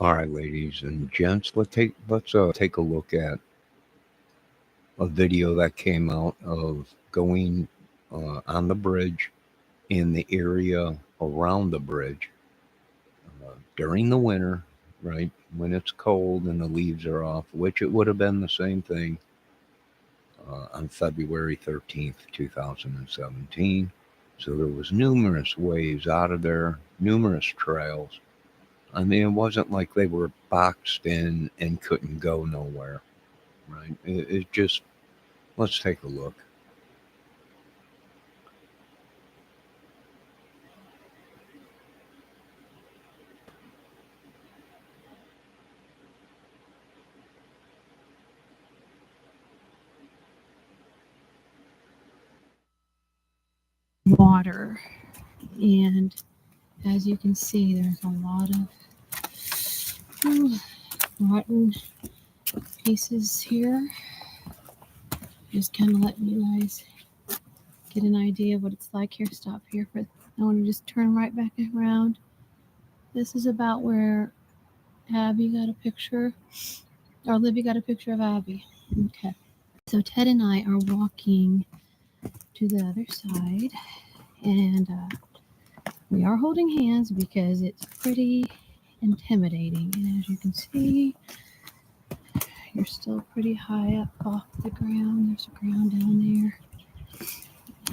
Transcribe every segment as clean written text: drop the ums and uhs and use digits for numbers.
All right, ladies and gents, let's take a look at a video that came out of going on the bridge in the area around the bridge during the winter, right when it's cold and the leaves are off, which it would have been the same thing on February 13th, 2017. So there was numerous ways out of there, numerous trails. I mean, it wasn't like they were boxed in and couldn't go nowhere, right? It just, let's take a look. Water. And as you can see, there's a lot of rotten pieces here. Just kind of letting you guys get an idea of what it's like here. Stop here for. I want to just turn right back around. This is about where Abby got a picture, or Libby got a picture of Abby. Okay. So Ted and I are walking to the other side, and we are holding hands because it's pretty intimidating. And as you can see, you're still pretty high up off the ground. There's a ground down there.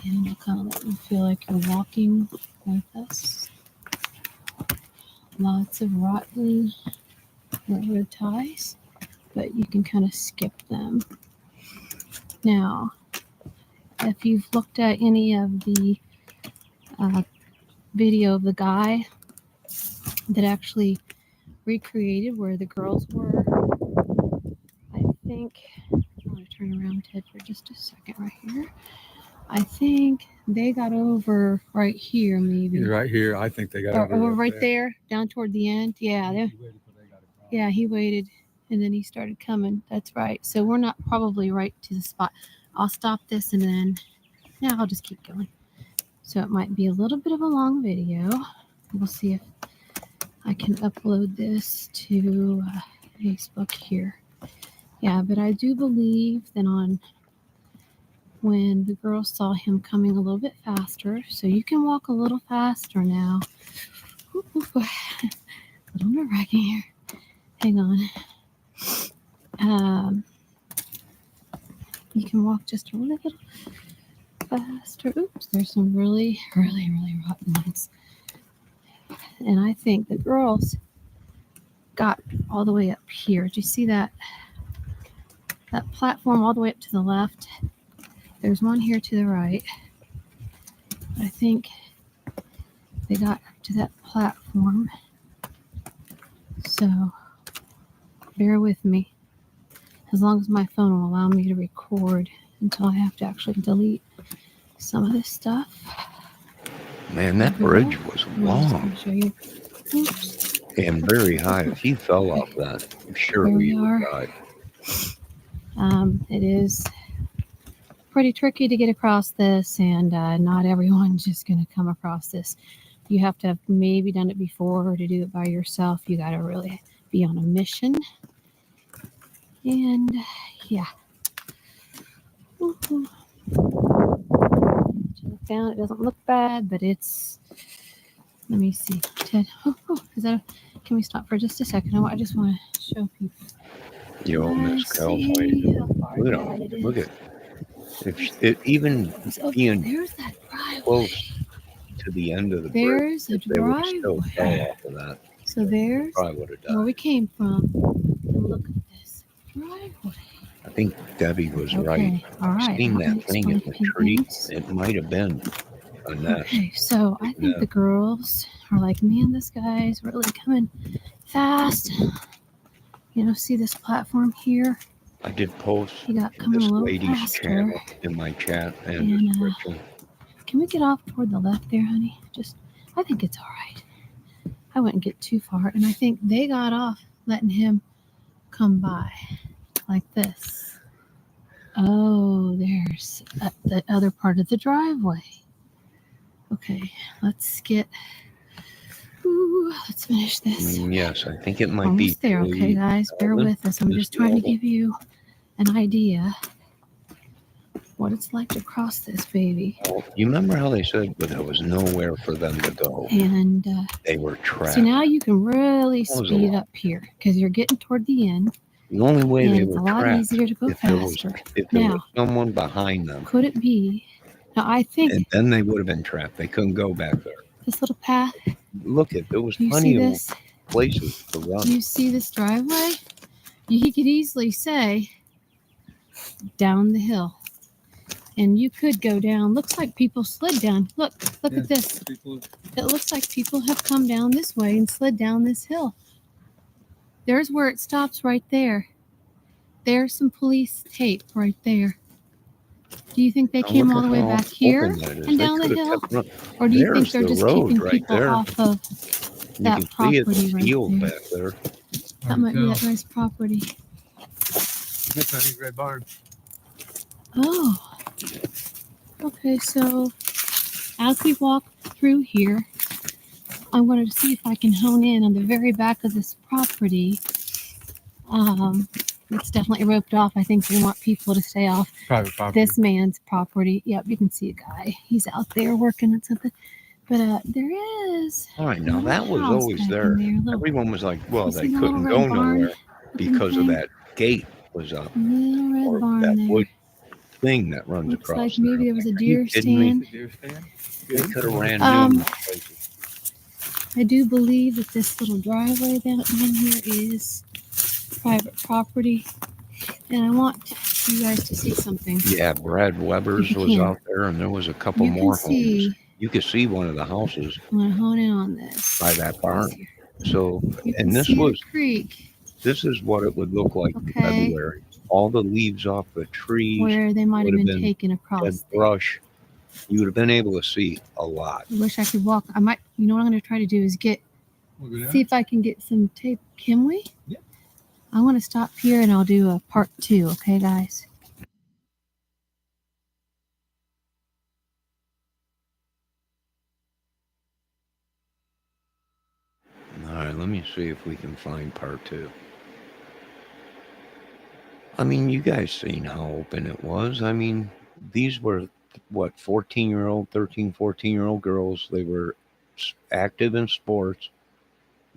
And we'll kind of let you feel like you're walking with us. Lots of rotten railroad ties, but you can kind of skip them. Now, if you've looked at any of the video of the guy that actually recreated where the girls were, I think, I want to turn around Ted for just a second right here. I think they got over right here, maybe. Right here, I think they got over right there, down toward the end. Yeah, he waited, and then he started coming. That's right. So we're not probably right to the spot. I'll stop this, and then I'll just keep going. So it might be a little bit of a long video. We'll see if I can upload this to Facebook here. Yeah, but I do believe that when the girls saw him coming a little bit faster, so you can walk a little faster now. Ooh, a little nerve-wracking here. Hang on. You can walk just a little faster. Oops, there's some really, really, really rotten ones. And I think the girls got all the way up here. Do you see that platform all the way up to the left? There's one here to the right. I think they got up to that platform. So bear with me. As long as my phone will allow me to record until I have to actually delete some of this stuff. Man, that bridge was long and very high. If he fell off that, surely he would die. It is pretty tricky to get across this, and not everyone's just going to come across this. You have to have maybe done it before, or to do it by yourself, you got to really be on a mission. And yeah. Found it doesn't look bad, but it's. Let me see, Ted. Is that? Can we stop for just a second? I just want to show people. You old Miss California. Look at it. Even being close to the end of the bridge, if they would have still fell off of that. So there's where we came from. And look at this driveway. I think Debbie was right. All right. Seeing that thing in the tree, it might have been a nest. Okay, so I think the girls are like, man, this guy's really coming fast. You know, see this platform here? I did post this lady's channel in my chat and description. Can we get off toward the left there, honey? I think it's all right. I wouldn't get too far, and I think they got off letting him come by like this. Oh, there's the other part of the driveway. Okay, let's get Ooh, let's finish this. Yes, I think it might be. Almost there, okay, guys? Bear with us. I'm just trying to give you an idea what it's like to cross this baby. You remember how they said there was nowhere for them to go? And They were trapped. see, now you can really That was a speed it lot. up here because you're getting toward the end, The only way and they it's were a lot trapped easier to go if there was faster. Now, someone behind them, could it be? Now, I and think then they would have been trapped. They couldn't go back there. this little path, Look, there was do you plenty see of this? places to run. Do you see this driveway? You could easily say down the hill. And you could go down. Looks like people slid down. Look at this. It looks like people have come down this way and slid down this hill. There's where it stops right there. There's some police tape right there. Do you think they came all the way back here and down the hill? Or do you think they're just keeping people off of that property right there? That might be that guy's property. That's a red barn. Oh. Okay, so as we walk through here, I wanted to see if I can hone in on the very back of this property. It's definitely roped off. I think they want people to stay off Private property. this man's property. Yep, you can see a guy. He's out there working on something. But there is. All right, now that was always there. Everyone was like, well, they couldn't go nowhere because of that gate was up. Little red barn that there. wood thing that runs Looks across. like maybe there was a deer stand. They could have ran numerous places. I do believe that this little driveway down here is private property, and I want you guys to see something. Yeah, Brad Weber's was out there, and there was a couple more homes. You could see one of the houses. I'm gonna hone in on this by that barn. So, and this was creek. This is what it would look like in February. All the leaves off the trees, where they might have been taken across. Dead brush. You would have been able to see a lot. I wish I could walk. I might. You know what I'm going to try to do is see if I can get some tape. Can we? Yeah. I want to stop here and I'll do a part 2. Okay, guys. All right, let me see if we can find part 2. I mean, you guys seen how open it was. I mean, these were, 14-year-old, 13, 14-year-old girls. They were active in sports.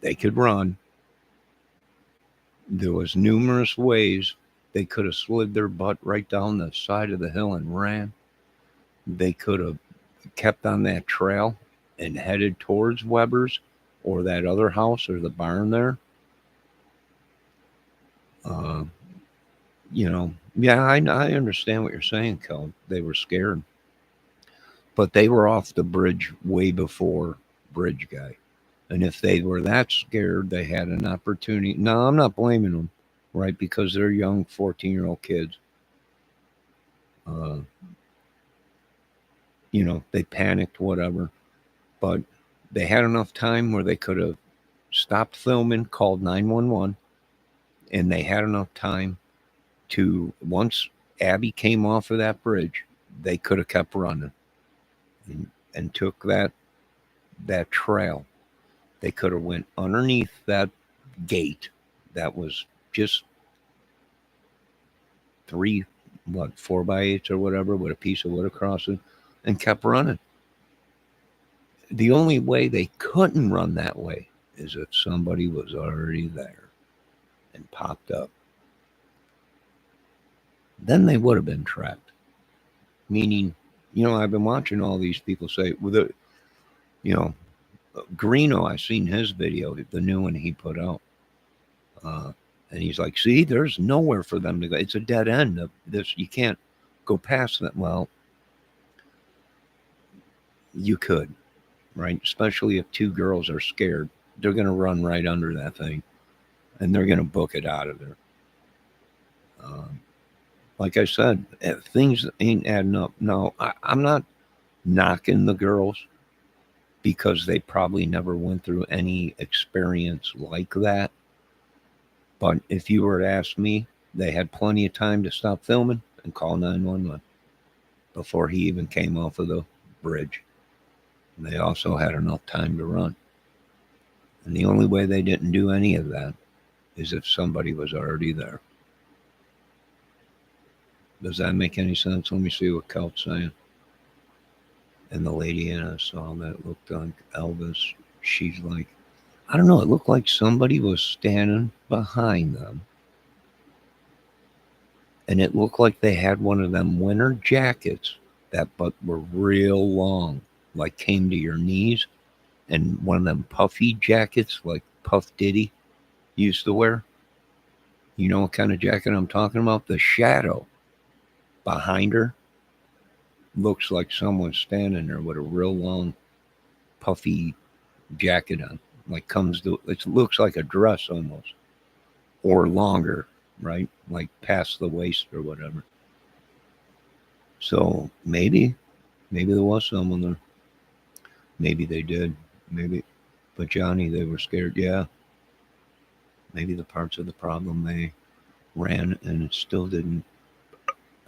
They could run. There was numerous ways they could have slid their butt right down the side of the hill and ran. They could have kept on that trail and headed towards Weber's or that other house or the barn there. I understand what you're saying, Kel. They were scared. But they were off the bridge way before Bridge Guy. And if they were that scared, they had an opportunity. No, I'm not blaming them, right? Because they're young 14-year-old kids. They panicked, whatever. But they had enough time where they could have stopped filming, called 911. And they had enough time to, once Abby came off of that bridge, they could have kept running and took that trail. They could have went underneath that gate that was just 4x8s or whatever with a piece of wood across it and kept running. The only way they couldn't run that way is if somebody was already there and popped up. Then they would have been trapped. Meaning, I've been watching all these people say, Greeno, I seen his video, the new one he put out. And he's like, see, there's nowhere for them to go. It's a dead end of this. You can't go past that. Well, you could, right? Especially if 2 girls are scared. They're going to run right under that thing. And they're going to book it out of there. Like I said, things ain't adding up. No, I'm not knocking the girls because they probably never went through any experience like that. But if you were to ask me, they had plenty of time to stop filming and call 911 before he even came off of the bridge. And they also had enough time to run. And the only way they didn't do any of that is if somebody was already there. Does that make any sense? Let me see what Kelt's saying. And the lady in I saw that looked like Elvis. She's like, I don't know. It looked like somebody was standing behind them. And it looked like they had one of them winter jackets that but were real long, like came to your knees. And one of them puffy jackets like Puff Diddy used to wear. You know what kind of jacket I'm talking about? The shadow behind her looks like someone's standing there with a real long puffy jacket on. Like comes to it looks like a dress almost. Or longer, right? Like past the waist or whatever. So maybe there was someone there. Maybe they did. Maybe but Johnny, they were scared. Yeah. Maybe the parts of the problem they ran and it still didn't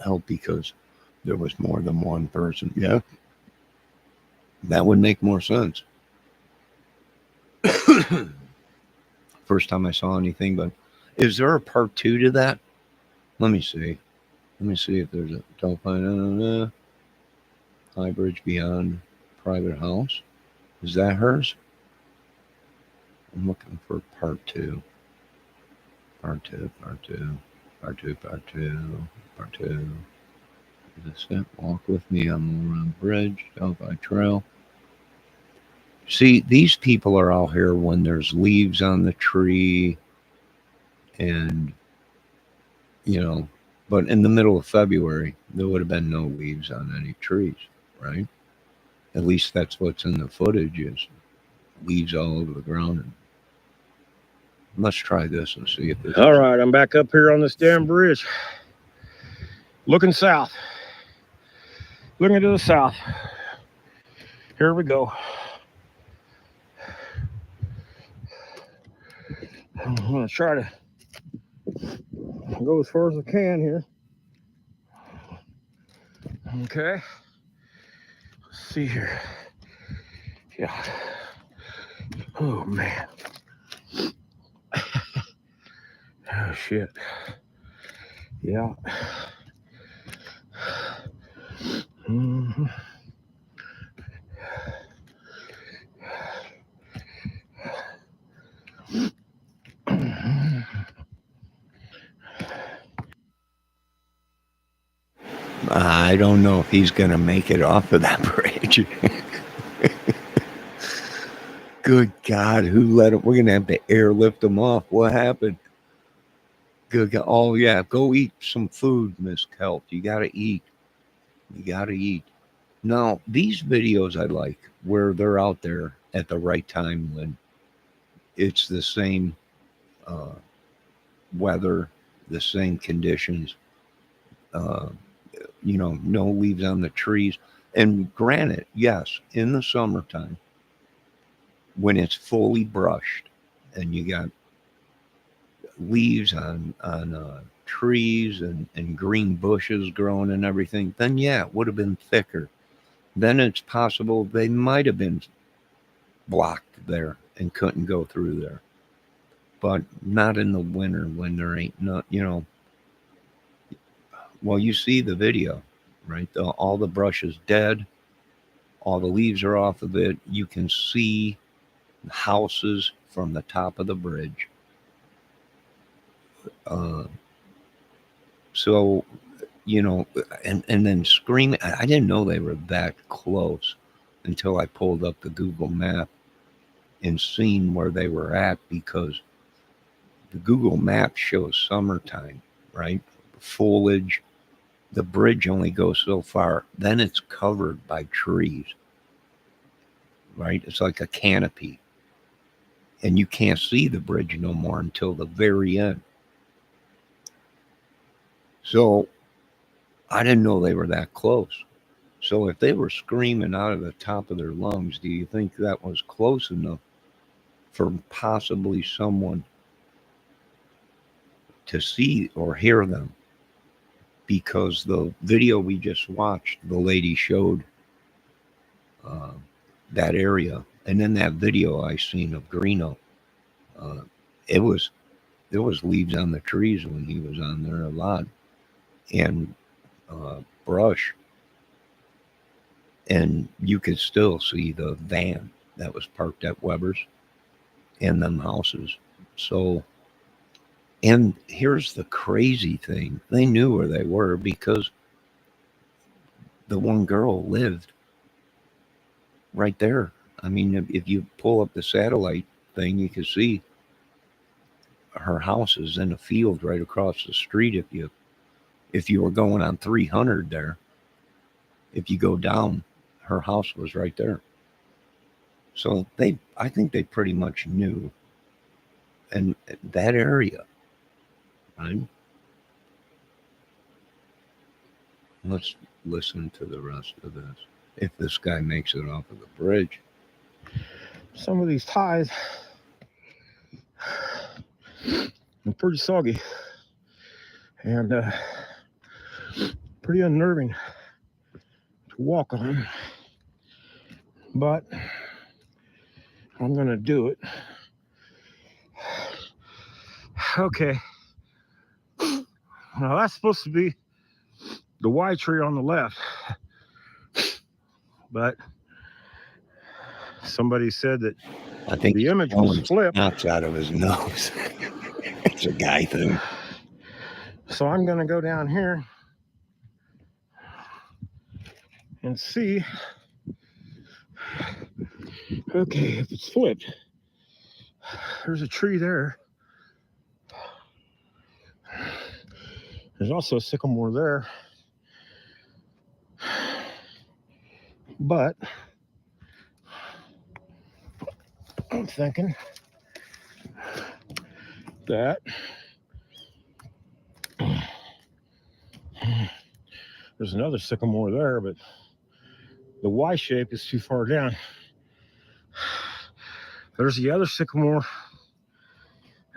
help because there was more than one person. Yeah. That would make more sense. First time I saw anything, but is there a part 2 to that? Let me see. Let me see if there's a Delphi. High Bridge Beyond Private House. Is that hers? I'm looking for part 2. Part 2, part 2, part 2, part 2, part 2. Is this it? Walk with me on Moran Bridge, Delphi Trail. See, these people are out here when there's leaves on the tree and, you know, but in the middle of February, there would have been no leaves on any trees, right? At least that's what's in the footage is leaves all over the ground. And let's try this and see if this All right, I'm back up here on this damn bridge. Looking south. Looking to the south. Here we go. I'm gonna try to go as far as I can here. Okay. Let's see here. Yeah. Oh man. Oh shit. Yeah. Mm-hmm. I don't know if he's going to make it off of that bridge. Good God, who let him? We're going to have to airlift him off. What happened? Good God. Oh, yeah, go eat some food, Miss Kelt. You got to eat. You got to eat. Now, these videos I like where they're out there at the right time when it's the same weather, the same conditions. You know, no leaves on the trees. And granted, yes, in the summertime, when it's fully brushed and you got leaves on trees and green bushes growing and everything, then yeah, it would have been thicker. Then it's possible they might have been blocked there and couldn't go through there. But not in the winter when there ain't no, you know. Well, you see the video, right? All the brush is dead. All the leaves are off of it. You can see houses from the top of the bridge. So, you know, and then screaming. I didn't know they were that close until I pulled up the Google map and seen where they were at because the Google map shows summertime, right? Foliage. The bridge only goes so far. Then it's covered by trees, right? It's like a canopy. And you can't see the bridge no more until the very end. So I didn't know they were that close. So if they were screaming out of the top of their lungs, do you think that was close enough for possibly someone to see or hear them? Because the video we just watched, the lady showed that area. And then that video I seen of Greeno, Uh, it was there was leaves on the trees when he was on there a lot, and brush, and you could still see the van that was parked at Weber's and them houses. So, and here's the crazy thing: they knew where they were because the one girl lived right there. I mean, if you pull up the satellite thing, you can see her house is in a field right across the street. If you were going on 300 there, if you go down, her house was right there. So I think they pretty much knew, and that area, right? Let's listen to the rest of this. If this guy makes it off of the bridge. Some of these ties are pretty soggy and pretty unnerving to walk on, but I'm gonna do it. Okay, now that's supposed to be the Y tree on the left, but somebody said that I think the image was flipped. Knocks out of his nose. It's a guy thing. So I'm gonna go down here and see. Okay, if it's flipped, there's a tree there. There's also a sycamore there. But I'm thinking that there's another sycamore there, but the Y shape is too far down. There's the other sycamore,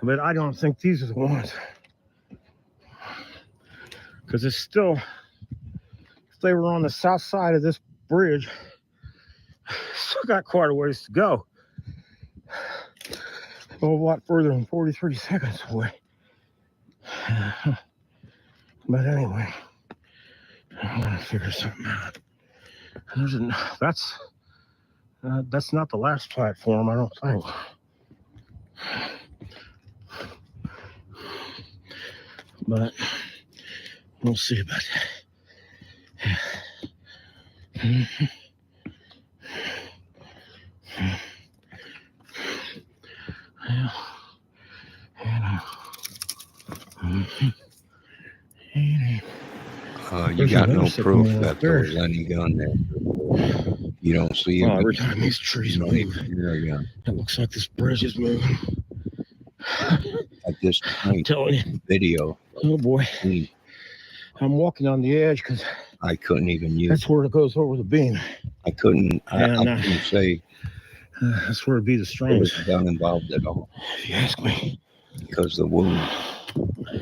but I don't think these are the ones. Because it's still, if they were on the south side of this bridge, still got quite a ways to go. A whole lot further than 43 seconds away. But anyway, I'm gonna figure something out. That's not the last platform, I don't think. But we'll see about that. You got no proof that there was any gun there. You don't see it. Well, every time these trees move, it looks like this bridge is moving. At this point, Telling you. video. Oh boy. I'm walking on the edge because I couldn't even use. That's where it goes over the beam. I couldn't. I couldn't say. That's where it'd be the There strongest. was a gun involved at all. If you ask me. Because the wound.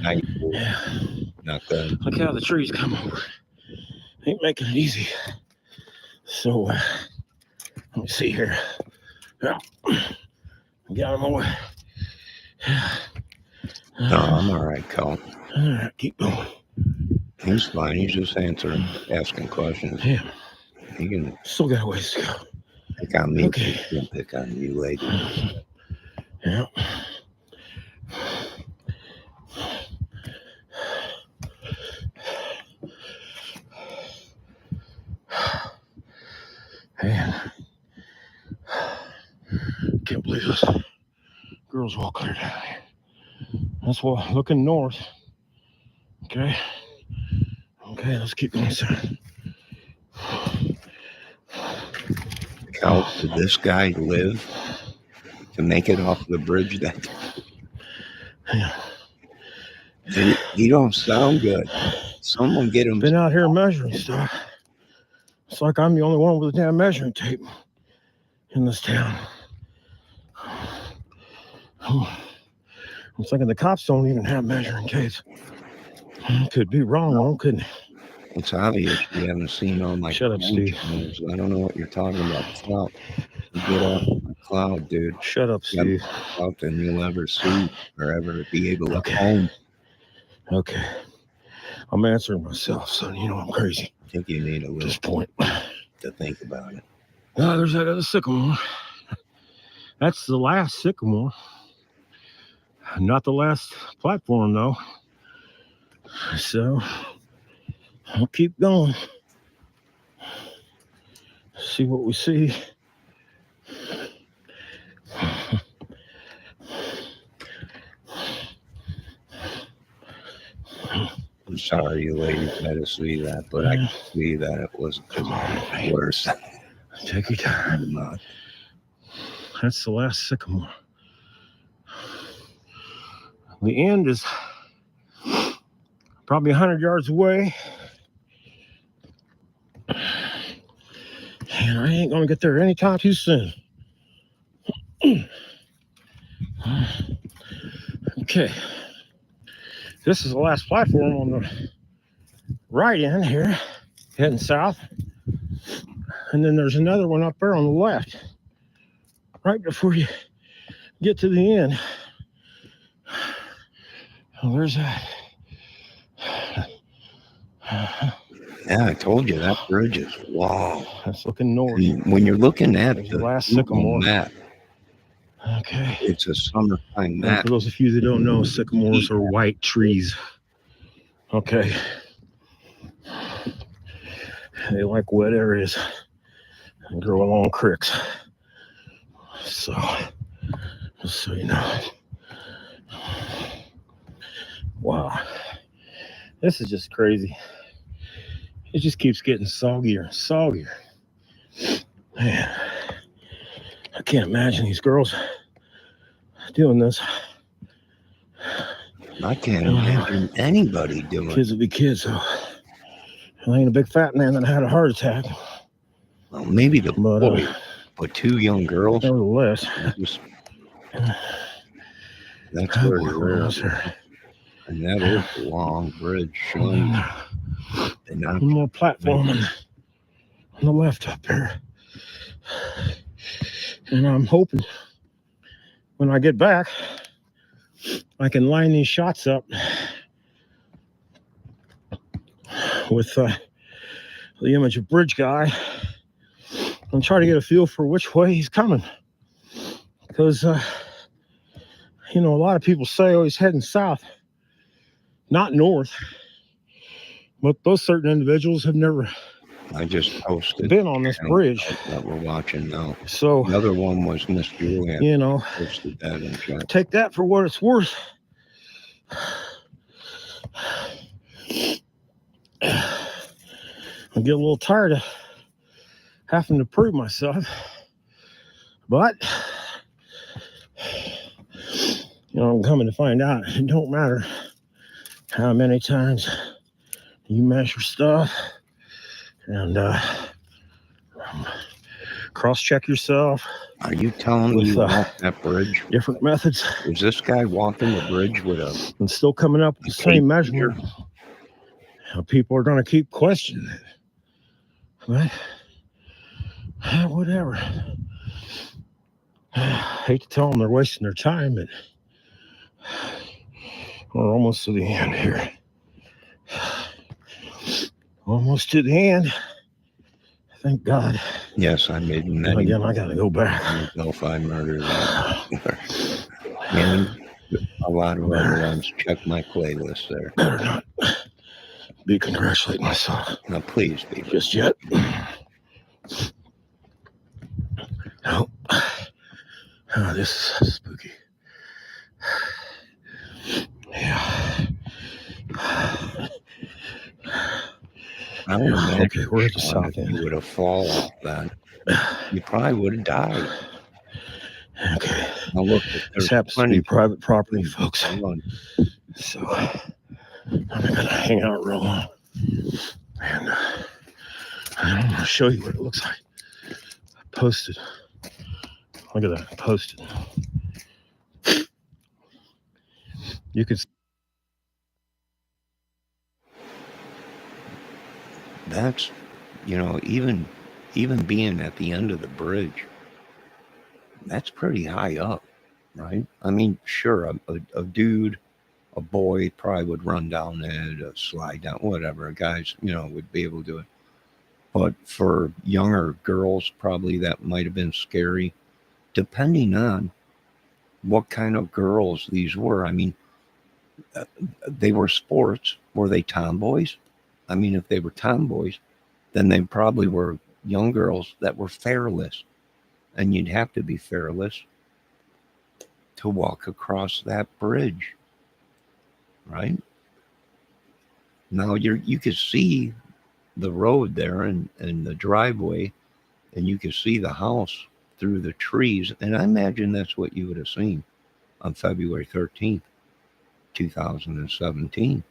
Yeah. Not good. Look how the trees come over. Ain't making it easy. So, let me see here. Yeah. Got him away. No, I'm all right, Cal. All right, keep going. He's fine. He's just asking questions. Yeah. He can Still got a ways to go. pick on me. Okay. He can pick on you, lady. Yeah. Man, can't believe this. Girls all clear down here. That's why looking north. Okay. Okay, let's keep going south. Cal, did this guy live to make it off the bridge? That Yeah. he don't sound good. Someone get him. Been out here measuring stuff. It's like I'm the only one with a damn measuring tape in this town. I'm thinking the cops don't even have measuring tapes. Could be wrong, though, couldn't it? It's obvious you haven't seen all my Shut up, Steve. channels. I don't know what you're talking about. Stop. Get off my cloud, dude. Shut up, You got more Steve. clout than you'll ever see or ever be able to Okay. own. Okay. I'm answering myself, son. You know I'm crazy I think you need a at little this point. to think about it. Oh, there's that other sycamore. That's the last sycamore. Not the last platform, though. So I'll keep going. See what we see. I'm sorry you ladies had to see that, but I can see that it was just worse. Take your time. That's the last sycamore. The end is probably 100 yards away. And I ain't gonna get there anytime too soon. Okay. This is the last platform on the right end here, heading south. And then there's another one up there on the left, right before you get to the end. Oh, there's that. Yeah, I told you that bridge is wow. That's looking north. And when you're looking at There's the the last Google sycamore. map, Okay. it's a summertime And map. for those of you that don't know, sycamores are white trees. Okay. They like wet areas and grow along creeks. So, just so you know. Wow. This is just crazy. It just keeps getting soggier and soggier. Man, I can't imagine these girls doing this. I can't imagine anybody doing it. Kids will be kids, so I ain't a big fat man that had a heart attack. Well, maybe the But, boy, but two young girls, Nevertheless, just, that's oh very boy, we're rare. almost here. And that is a long bridge showing and not One more platform on the left up there. And I'm hoping when I get back, I can line these shots up with the image of Bridge Guy and try to get a feel for which way he's coming. Because, you know, a lot of people say, oh, he's heading south, not north. But those certain individuals have never I just posted been on this bridge. that we're watching now. So, Another one was Miss Julian. you know, Posted that in chat. take that for what it's worth. I get a little tired of having to prove myself, but you know, I'm coming to find out it don't matter how many times you measure stuff and cross-check yourself. Are you telling me With, you walk that bridge? Different methods, Was this guy walking the bridge with a and still coming up with the tape same measurement? People are going to keep questioning it. But whatever. I hate to tell them they're wasting their time, but we're almost to the end here. Almost to the end. Thank God. Yes, I made And many again, I got to go back. DELPHI murders. And a lot of other ones. Check my playlist there. Better not be congratulating myself Now, please be. just yet. No. Oh, this is spooky. Yeah. I don't know. Okay, we're at the south end. You would have fallen off that. You probably would have died. Okay. Now look, This happens to be private property, folks. Run. So I'm gonna hang out real long, and I'm gonna show you what it looks like. I posted. Look at that. I posted. You could. That's, you know, even being at the end of the bridge, that's pretty high up, right? I mean, sure, a dude, a boy probably would run down it, slide down, whatever. Guys, would be able to do it. But for younger girls, probably that might have been scary, depending on what kind of girls these were. I mean, they were sports. Were they tomboys? I mean, if they were tomboys, then they probably were young girls that were fearless. And you'd have to be fearless to walk across that bridge, right? Now you could see the road there and the driveway, and you could see the house through the trees. And I imagine that's what you would have seen on February 13th, 2017.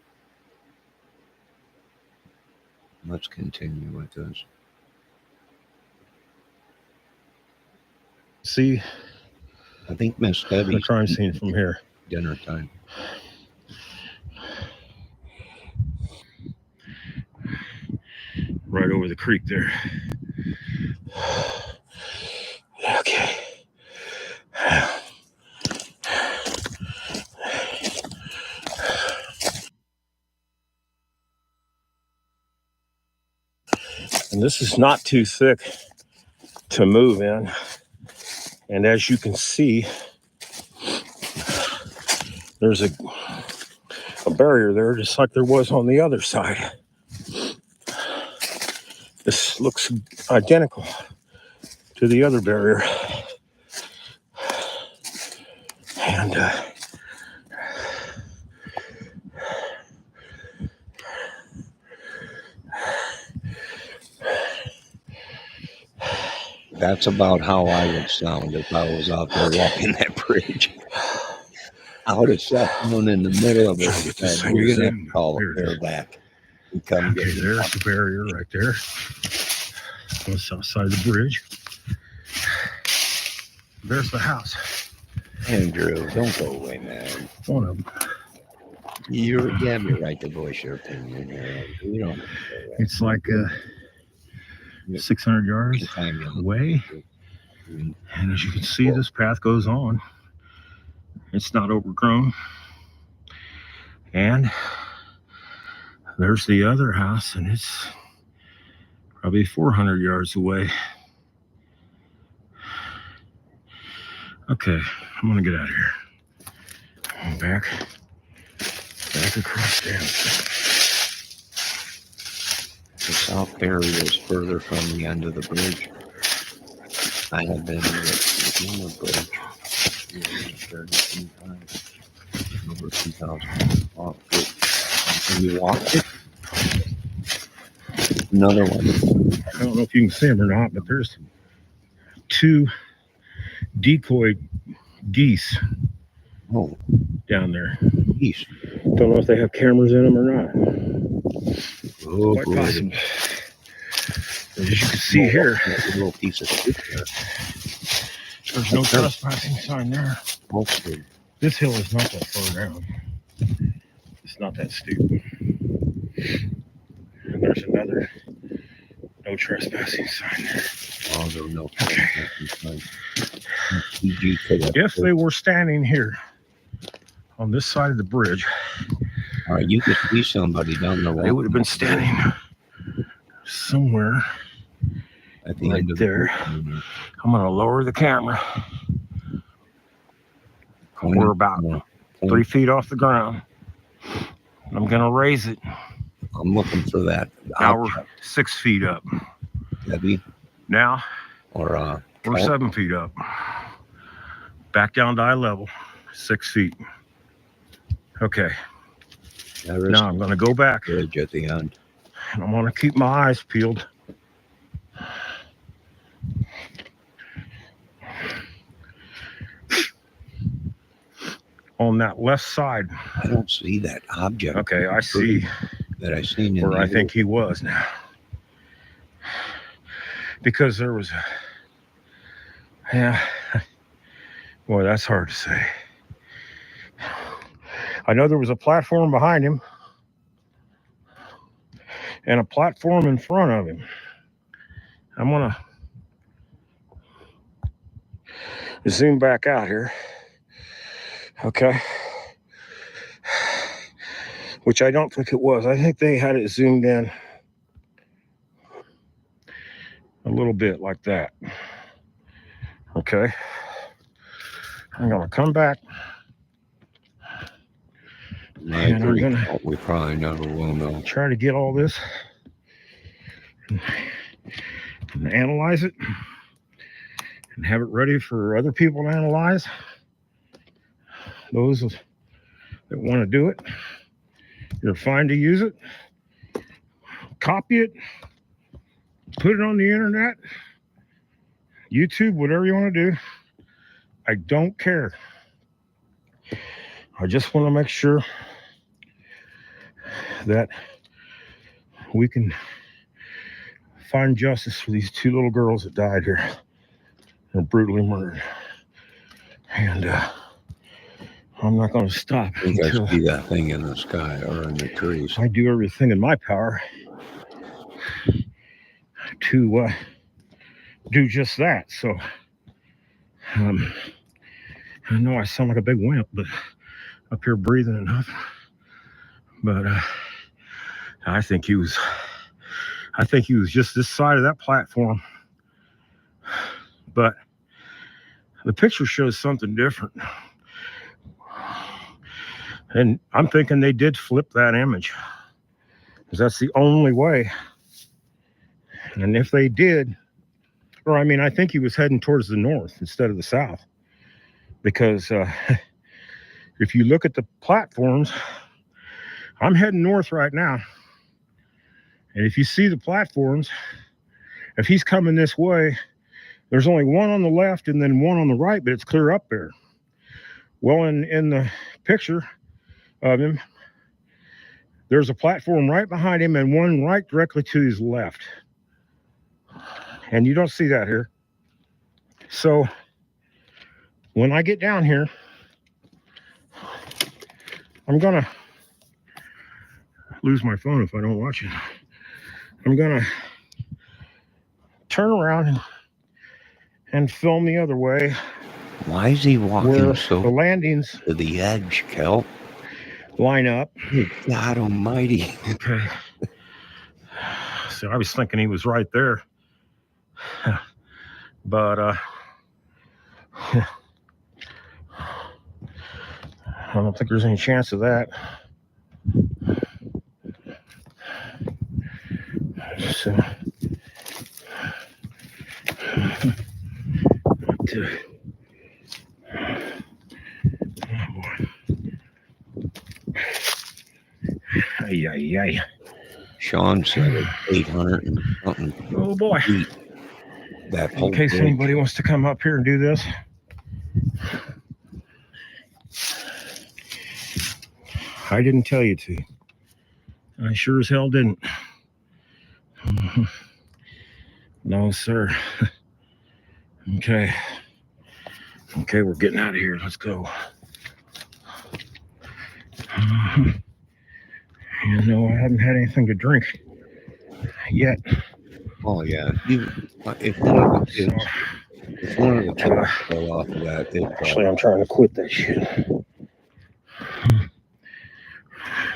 Let's continue with this. See I think Miss the Debbie's crime scene from here. dinner time. Right over the creek there. Okay. And this is not too thick to move in. And as you can see, there's a barrier there, just like there was on the other side. This looks identical to the other barrier. And that's about how I would sound if I was out there walking that bridge. I would have sat down in the middle of it. We're going to have to call a bareback. Okay, there's the barrier right there on the south side of the bridge. There's the house. Andrew, don't go away, man. One of them. You have your right to voice your opinion here. You don't. It's like 600 yards away. And as you can see, this path goes on. It's not overgrown. And there's the other house, and it's probably 400 yards away. Okay, I'm gonna get out of here. I'm back across town. The south barrier is further from the end of the bridge. I have been on the bridge 32 times, over 2,000. And you walked it? Another one. I don't know if you can see them or not, but there's 2 decoy geese down there. Geese. Don't know if they have cameras in them or not. Oh, Quite possible. As you can see here, a little piece of stick there. There's no trespassing sign there. This hill is not that far down. It's not that steep. And there's another no trespassing sign there. Oh, there were no Okay. sign. If they were standing here on this side of the bridge, all right, you could see somebody down the road. they would have been standing somewhere at the right end of there. The I'm going to lower the camera. We're about 3 feet off the ground. And I'm going to raise it. I'm looking for that. Now we're 6 feet up. Debbie? Now Or we're 7 feet up. Back down to eye level, 6 feet. Okay. Now I'm going to go back. Bridge at the end. And I'm going to keep my eyes peeled. On that left side. I don't see that object. Okay, I see that I seen in where I think he was now. Because there was boy, that's hard to say. I know there was a platform behind him and a platform in front of him. I'm gonna zoom back out here. Okay. Which I don't think it was. I think they had it zoomed in a little bit like that. Okay. I'm going to come back. I And I'm agree. gonna We probably never will know. try to get all this and analyze it and have it ready for other people to analyze. Those that want to do it, you're fine to use it. Copy it, put it on the internet, YouTube, whatever you want to do. I don't care. I just want to make sure that we can find justice for these two little girls that died here and brutally murdered. And I'm not going to stop You guys until see that thing in the sky or in the trees. I do everything in my power to do just that. So I know I sound like a big wimp, but up here breathing enough. But I think he was just this side of that platform. But the picture shows something different. And I'm thinking they did flip that image, because that's the only way. And if they did, or I mean, I think he was heading towards the north instead of the south, because if you look at the platforms, I'm heading north right now. And if you see the platforms, if he's coming this way, there's only one on the left and then one on the right, but it's clear up there. Well, in the picture of him, there's a platform right behind him and one right directly to his left. And you don't see that here. So when I get down here, I'm gonna lose my phone if I don't watch it. I'm gonna turn around and film the other way. Why is he walking where the so landings to the edge, Kel? line up. Good God Almighty! Okay. So I was thinking he was right there, but I don't think there's any chance of that. So oh boy. Ay, ay, ay. Sean said it's 800 and something Oh boy. feet. That whole In case bridge. anybody wants to come up here and do this. I didn't tell you to. I sure as hell didn't. No, sir. Okay. Okay, we're getting out of here. Let's go. You know, I haven't had anything to drink yet. Oh yeah, if one of the kids, if one of the kids fell off of that, they'd Actually, I'm trying to quit that shit.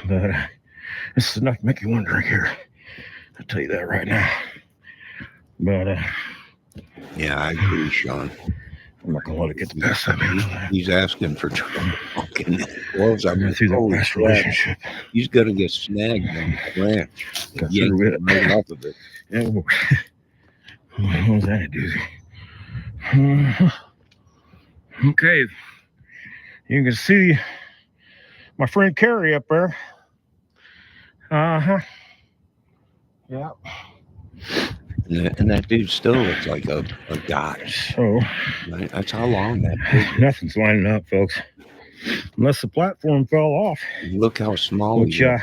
But this is enough to make you want to drink here. I'll tell you that right now. But yeah, I agree, Sean. I'm not gonna let it get the best of me. He's asking for trouble. Fucking gloves. I I'm mean, through that holy last crap. relationship. He's gonna get snagged on the ranch. Got Yanked through it. right off of it. Yeah, boy. What was that a doozy? Okay. You can see my friend Carrie up there. Uh-huh. Yeah. And that dude still looks like a guy. So Right? That's how long that is. nothing's lining up, folks. Unless the platform fell off. Look how small Which he is.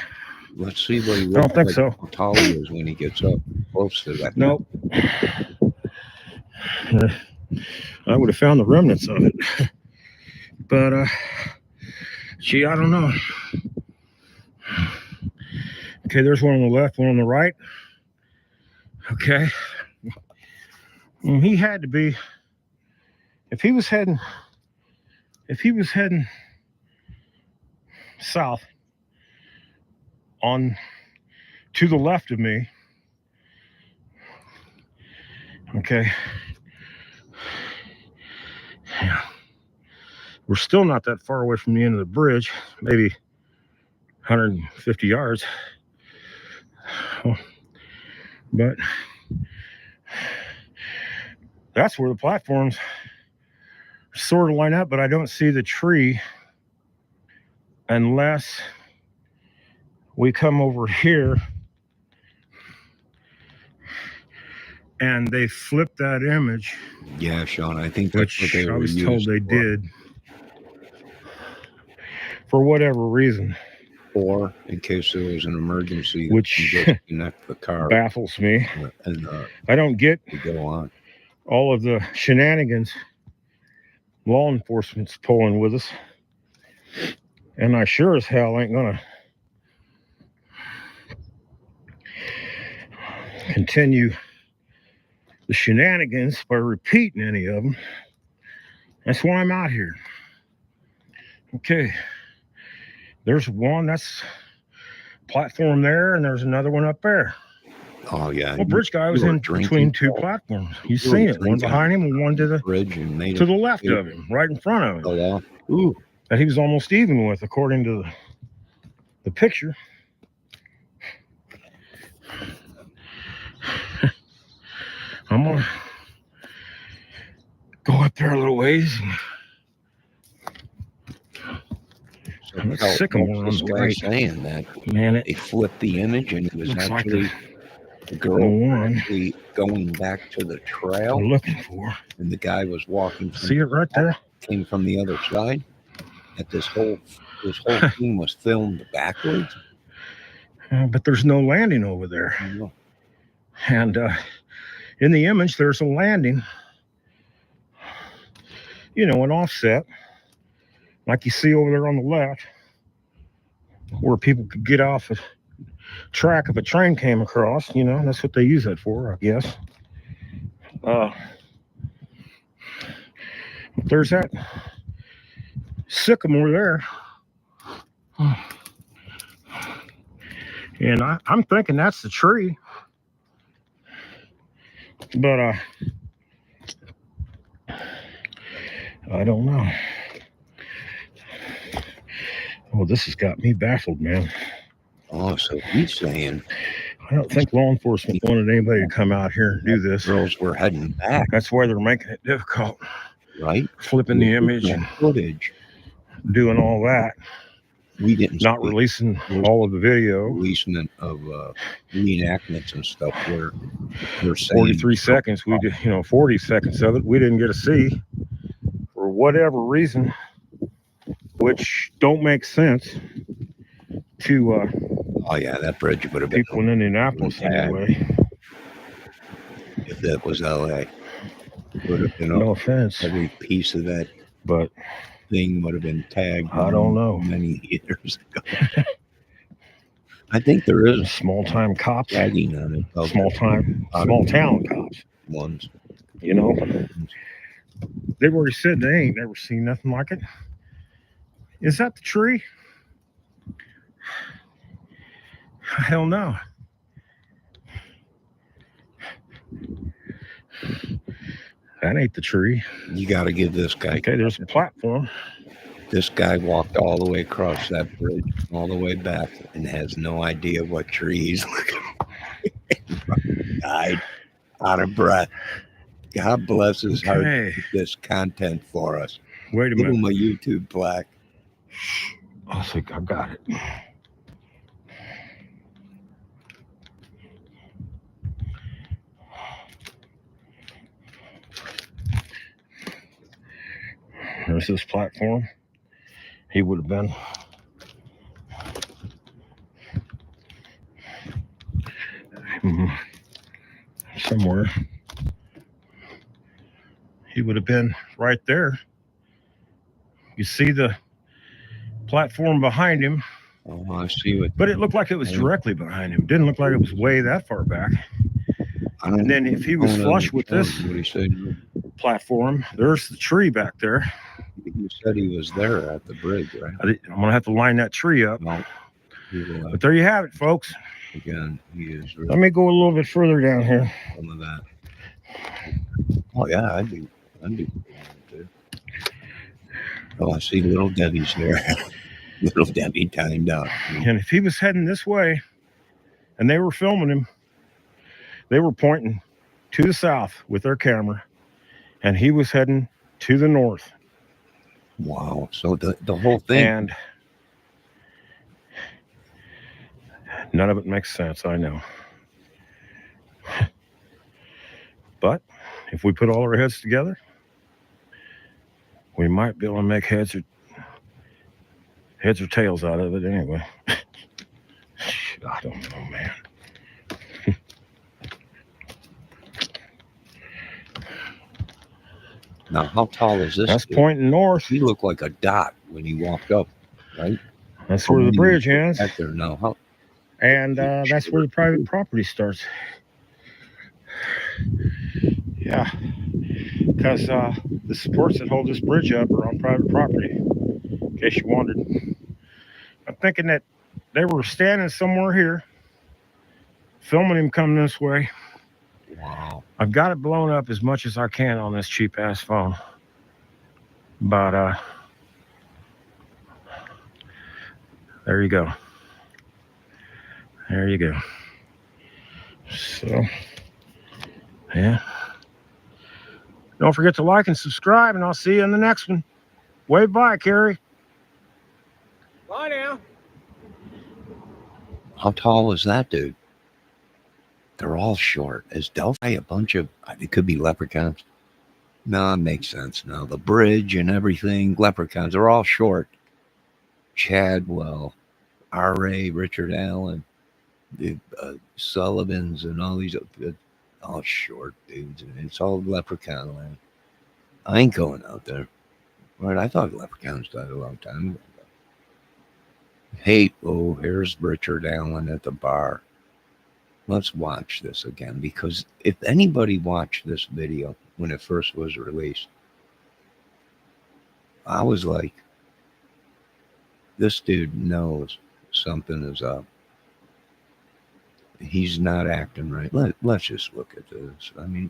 Let's see what he I looks don't think like, so. how tall he is when he gets up close to that. Nope. I would have found the remnants of it. But gee, I don't know. Okay, there's one on the left, one on the right. Okay. He had to be if he was heading south on to the left of me, okay, yeah, we're still not that far away from the end of the bridge, maybe 150 yards, but that's where the platforms sort of line up, but I don't see the tree unless we come over here and they flip that image. Yeah, Sean, I think that's what Which they I were was told used they for. did for whatever reason, Or in case there was an emergency, which you just connect the car baffles me. and I don't get you go on. all of the shenanigans law enforcement's pulling with us, and I sure as hell ain't gonna continue the shenanigans by repeating any of them. That's why I'm out here. Okay, there's one, that's platform there, and there's another one up there. Oh yeah. Well, bridge guy was were in drinking, between two Paul. platforms. You You were see it, one drinking behind him and one to the bridge and made left of him, right in front of him. Hello. Ooh. That he was almost even with, according to the picture. I'm gonna go up there a little ways. So Looks how sycamore this on the guy right. saying that Man, they flipped the image and it was looks like actually the girl the one actually going back to the we're trail, looking for. and the guy was walking from, See it right there? came from the other side. That this whole thing was filmed backwards. But there's no landing over there. I don't know. And in the image, there's a landing, an offset, like you see over there on the left, where people could get off a track if a train came across. That's what they use that for, I guess. There's that sycamore there. And I'm thinking that's the tree. But I don't know. Well, this has got me baffled, man. Oh, so he's saying I don't think law enforcement wanted anybody to come out here and do this. girls were heading back, That's why they're making it difficult. right? Flipping the image and footage. doing all that. We didn't Not see releasing all of the video. releasing of reenactments and stuff where they're saying 43 seconds. We did, 40 seconds of it we didn't get to see for whatever reason, which don't make sense to oh yeah, that bridge would have been people in Indianapolis anyway. if that was LA. Would have been No offense, every piece of that but thing would have been tagged. I don't know. Many years ago. I think there is Small time cops, tagging on it. small town cops. Ones. They've already said they ain't never seen nothing like it. Is that the tree? Hell no. That ain't the tree. You got to give this guy. Okay, there's a platform. This guy walked all the way across that bridge, all the way back, and has no idea what tree he's looking for. Died out of breath. God bless his heart to keep this content for us. Wait a Give minute. him a YouTube plaque. I think I got it. There's this platform. He would have been. Somewhere. He would have been right there. You see the platform behind him. Oh, I see what. But it looked like it was directly behind him. Didn't look like it was way that far back. And then if he was flush with this, what he said. platform. There's the tree back there. You said he was there at the bridge, right? I'm going to have to line that tree up. No. He will, But there you have it, folks. again, he is really Let me go a little bit further down here. some of that. Oh yeah, I'd be too. Oh, I see little Debbie's there. Little Debbie timed out. And if he was heading this way and they were filming him, they were pointing to the south with their camera, and he was heading to the north. Wow. So the whole thing. And none of it makes sense, I know. But if we put all our heads together, we might be able to make heads or tails out of it anyway. I don't know, man. Now, how tall is this? That's dude? pointing north. He looked like a dot when he walked up, right? That's where the bridge ends. Back there now. How? And that's where the private property starts. Yeah, because the supports that hold this bridge up are on private property, in case you wondered. I'm thinking that they were standing somewhere here, filming him coming this way. Wow. I've got it blown up as much as I can on this cheap-ass phone. But there you go. There you go. So, yeah. Don't forget to like and subscribe, and I'll see you in the next one. Wave bye, Carrie. Bye now. How tall is that dude? They're all short. Is Delphi a bunch of, it could be leprechauns? No, it makes sense now. The bridge and everything, leprechauns are all short. Chadwell, R.A., Richard Allen, the Sullivans, and all these, all short dudes. It's all leprechaun land. I ain't going out there. Right, I thought leprechauns died a long time ago. Hey, oh, here's Richard Allen at the bar. Let's watch this again, because if anybody watched this video when it first was released, I was like, this dude knows something is up. He's not acting right. Let's just look at this. I mean,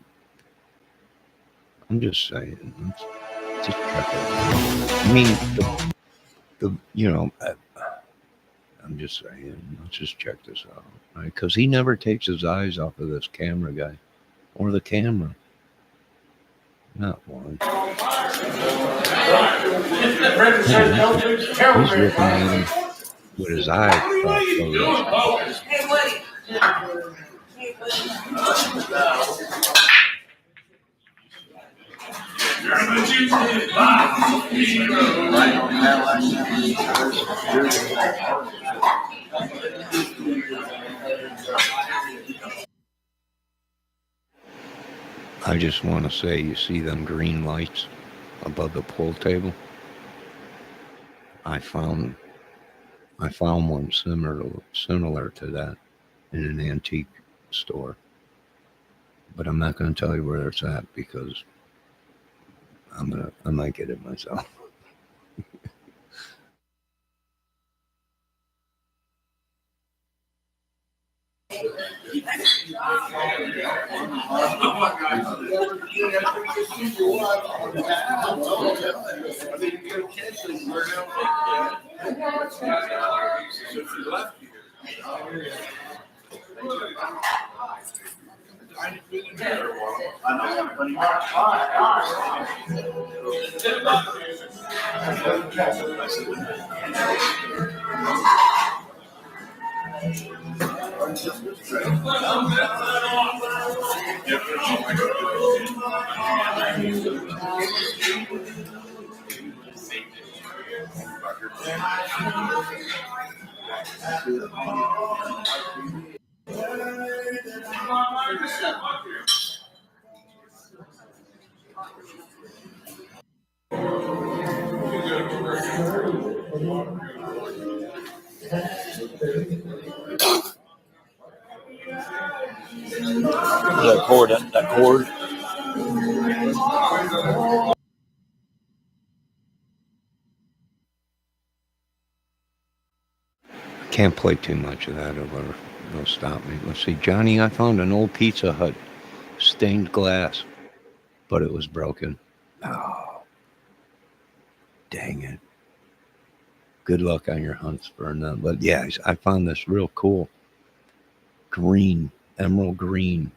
I'm just saying. Let's just check it out. I mean, I'm just saying, let's just check this out, right? Because he never takes his eyes off of this camera guy or the camera. Not one. He's looking at him with his eyes crossed. I just want to say, you see them green lights above the pool table? I found one similar to that in an antique store, but I'm not going to tell you where it's at because I might get it myself. That cord. Can't play too much of that or they'll stop me. Let's see, Johnny, I found an old Pizza Hut, stained glass, but it was broken. Oh, dang it. Good luck on your hunts for that. But yeah, I found this real cool green, emerald green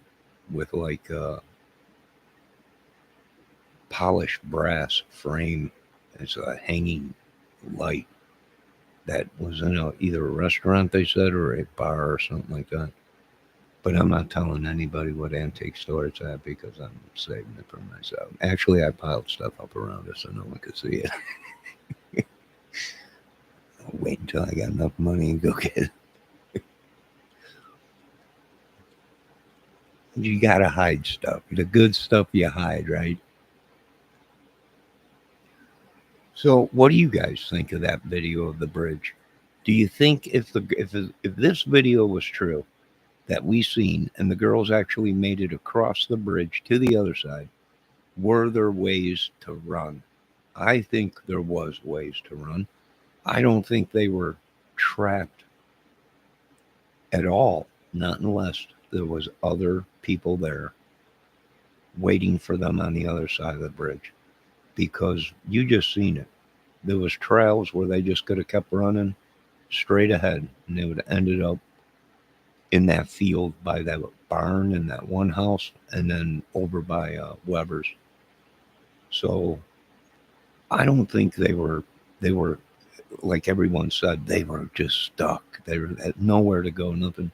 with like polished brass frame. It's a hanging light that was in either a restaurant, they said, or a bar or something like that. But I'm not telling anybody what antique store it's at because I'm saving it for myself. Actually, I piled stuff up around it so no one could see it. I'll wait until I got enough money and go get it. You gotta hide stuff. The good stuff you hide, right? So, what do you guys think of that video of the bridge? Do you think if this video was true that we seen and the girls actually made it across the bridge to the other side, were there ways to run? I think there was ways to run. I don't think they were trapped at all, not unless there was other people there waiting for them on the other side of the bridge. Because you just seen it. There was trails where they just could have kept running straight ahead and they would have ended up in that field by that barn and that one house and then over by Weber's. So I don't think they were like everyone said, they were just stuck. They were had nowhere to go, nothing.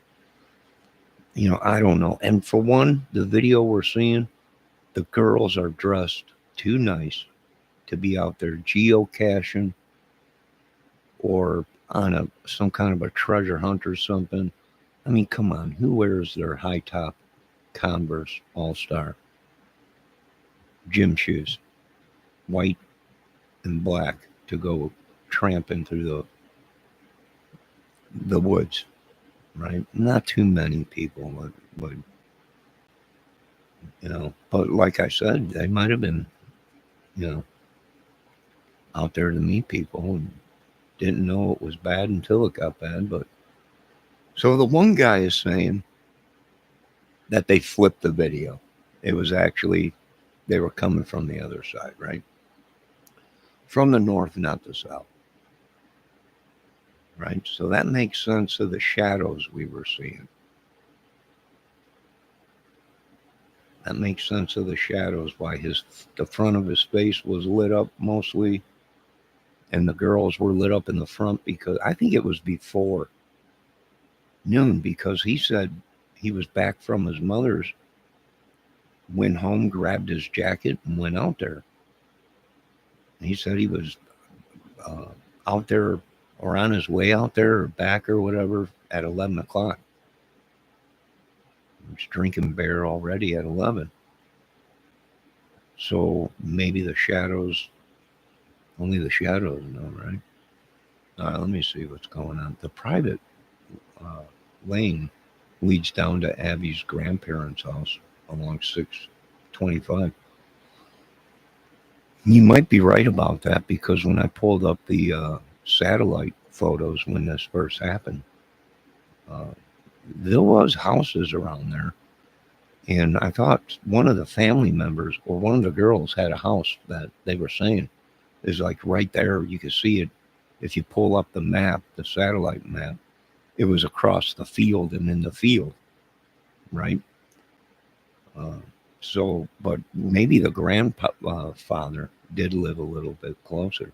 I don't know. And for one, the video we're seeing, the girls are dressed too nice to be out there geocaching or on some kind of a treasure hunt or something. I mean, come on, who wears their high top Converse All Star gym shoes, white and black, to go tramping through the woods, right? Not too many people would, But like I said, they might have been, you know, out there to meet people and didn't know it was bad until it got bad. But so the one guy is saying that they flipped the video. It was actually they were coming from the other side, right? From the north, not the south. Right? So that makes sense of the shadows we were seeing. That makes sense of the shadows, why the front of his face was lit up mostly, and the girls were lit up in the front because I think it was before noon because he said he was back from his mother's, went home, grabbed his jacket, and went out there. And he said he was out there or on his way out there or back or whatever at 11 o'clock. He was drinking beer already at 11. So maybe only the shadows know, right? All right, let me see what's going on. The private lane leads down to Abby's grandparents' house along 625. You might be right about that because when I pulled up the satellite photos when this first happened, there was houses around there. And I thought one of the family members or one of the girls had a house that they were saying is like right there. You can see it if you pull up the map, the satellite map. It was across the field and in the field, right? But maybe the grandfather did live a little bit closer.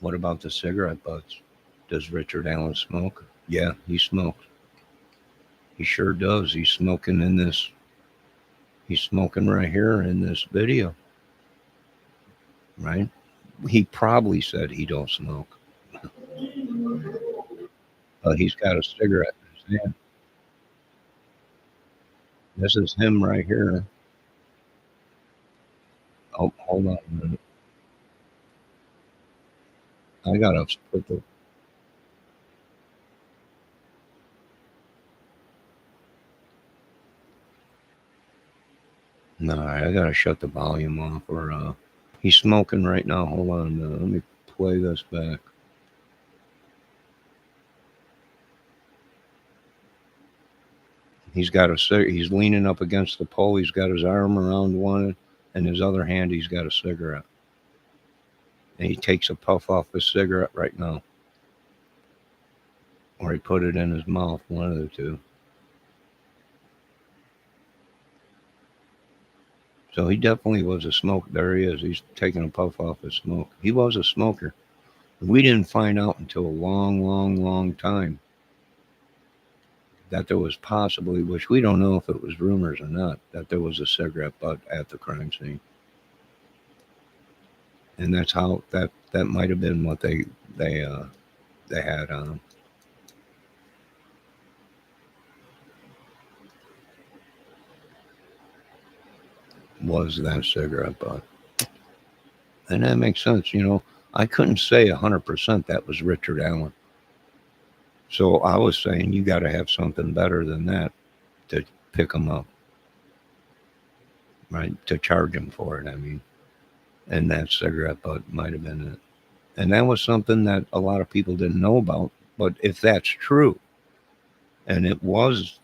What about the cigarette butts? Does Richard Allen smoke? Yeah, he smokes. He sure does. He's smoking right here in this video, right? He probably said he don't smoke. But he's got a cigarette in his hand. This is him right here. Oh, hold on a minute. I gotta put the. No, I gotta shut the volume off. Or he's smoking right now. Hold on, let me play this back. He's got he's leaning up against the pole. He's got his arm around one, and his other hand he's got a cigarette. And he takes a puff off his cigarette right now, or he put it in his mouth. One of the two. So he definitely was a smoker. There he is. He's taking a puff off his smoke. He was a smoker. We didn't find out until a long, long, long time that there was possibly, which we don't know if it was rumors or not, that there was a cigarette butt at the crime scene. And that's how that might have been what they had on him. Was that cigarette butt? And that makes sense. I couldn't say 100% that was Richard Allen. So I was saying you got to have something better than that to pick him up, right? To charge him for it, I mean. And that cigarette butt might have been it. And that was something that a lot of people didn't know about. But if that's true, and there was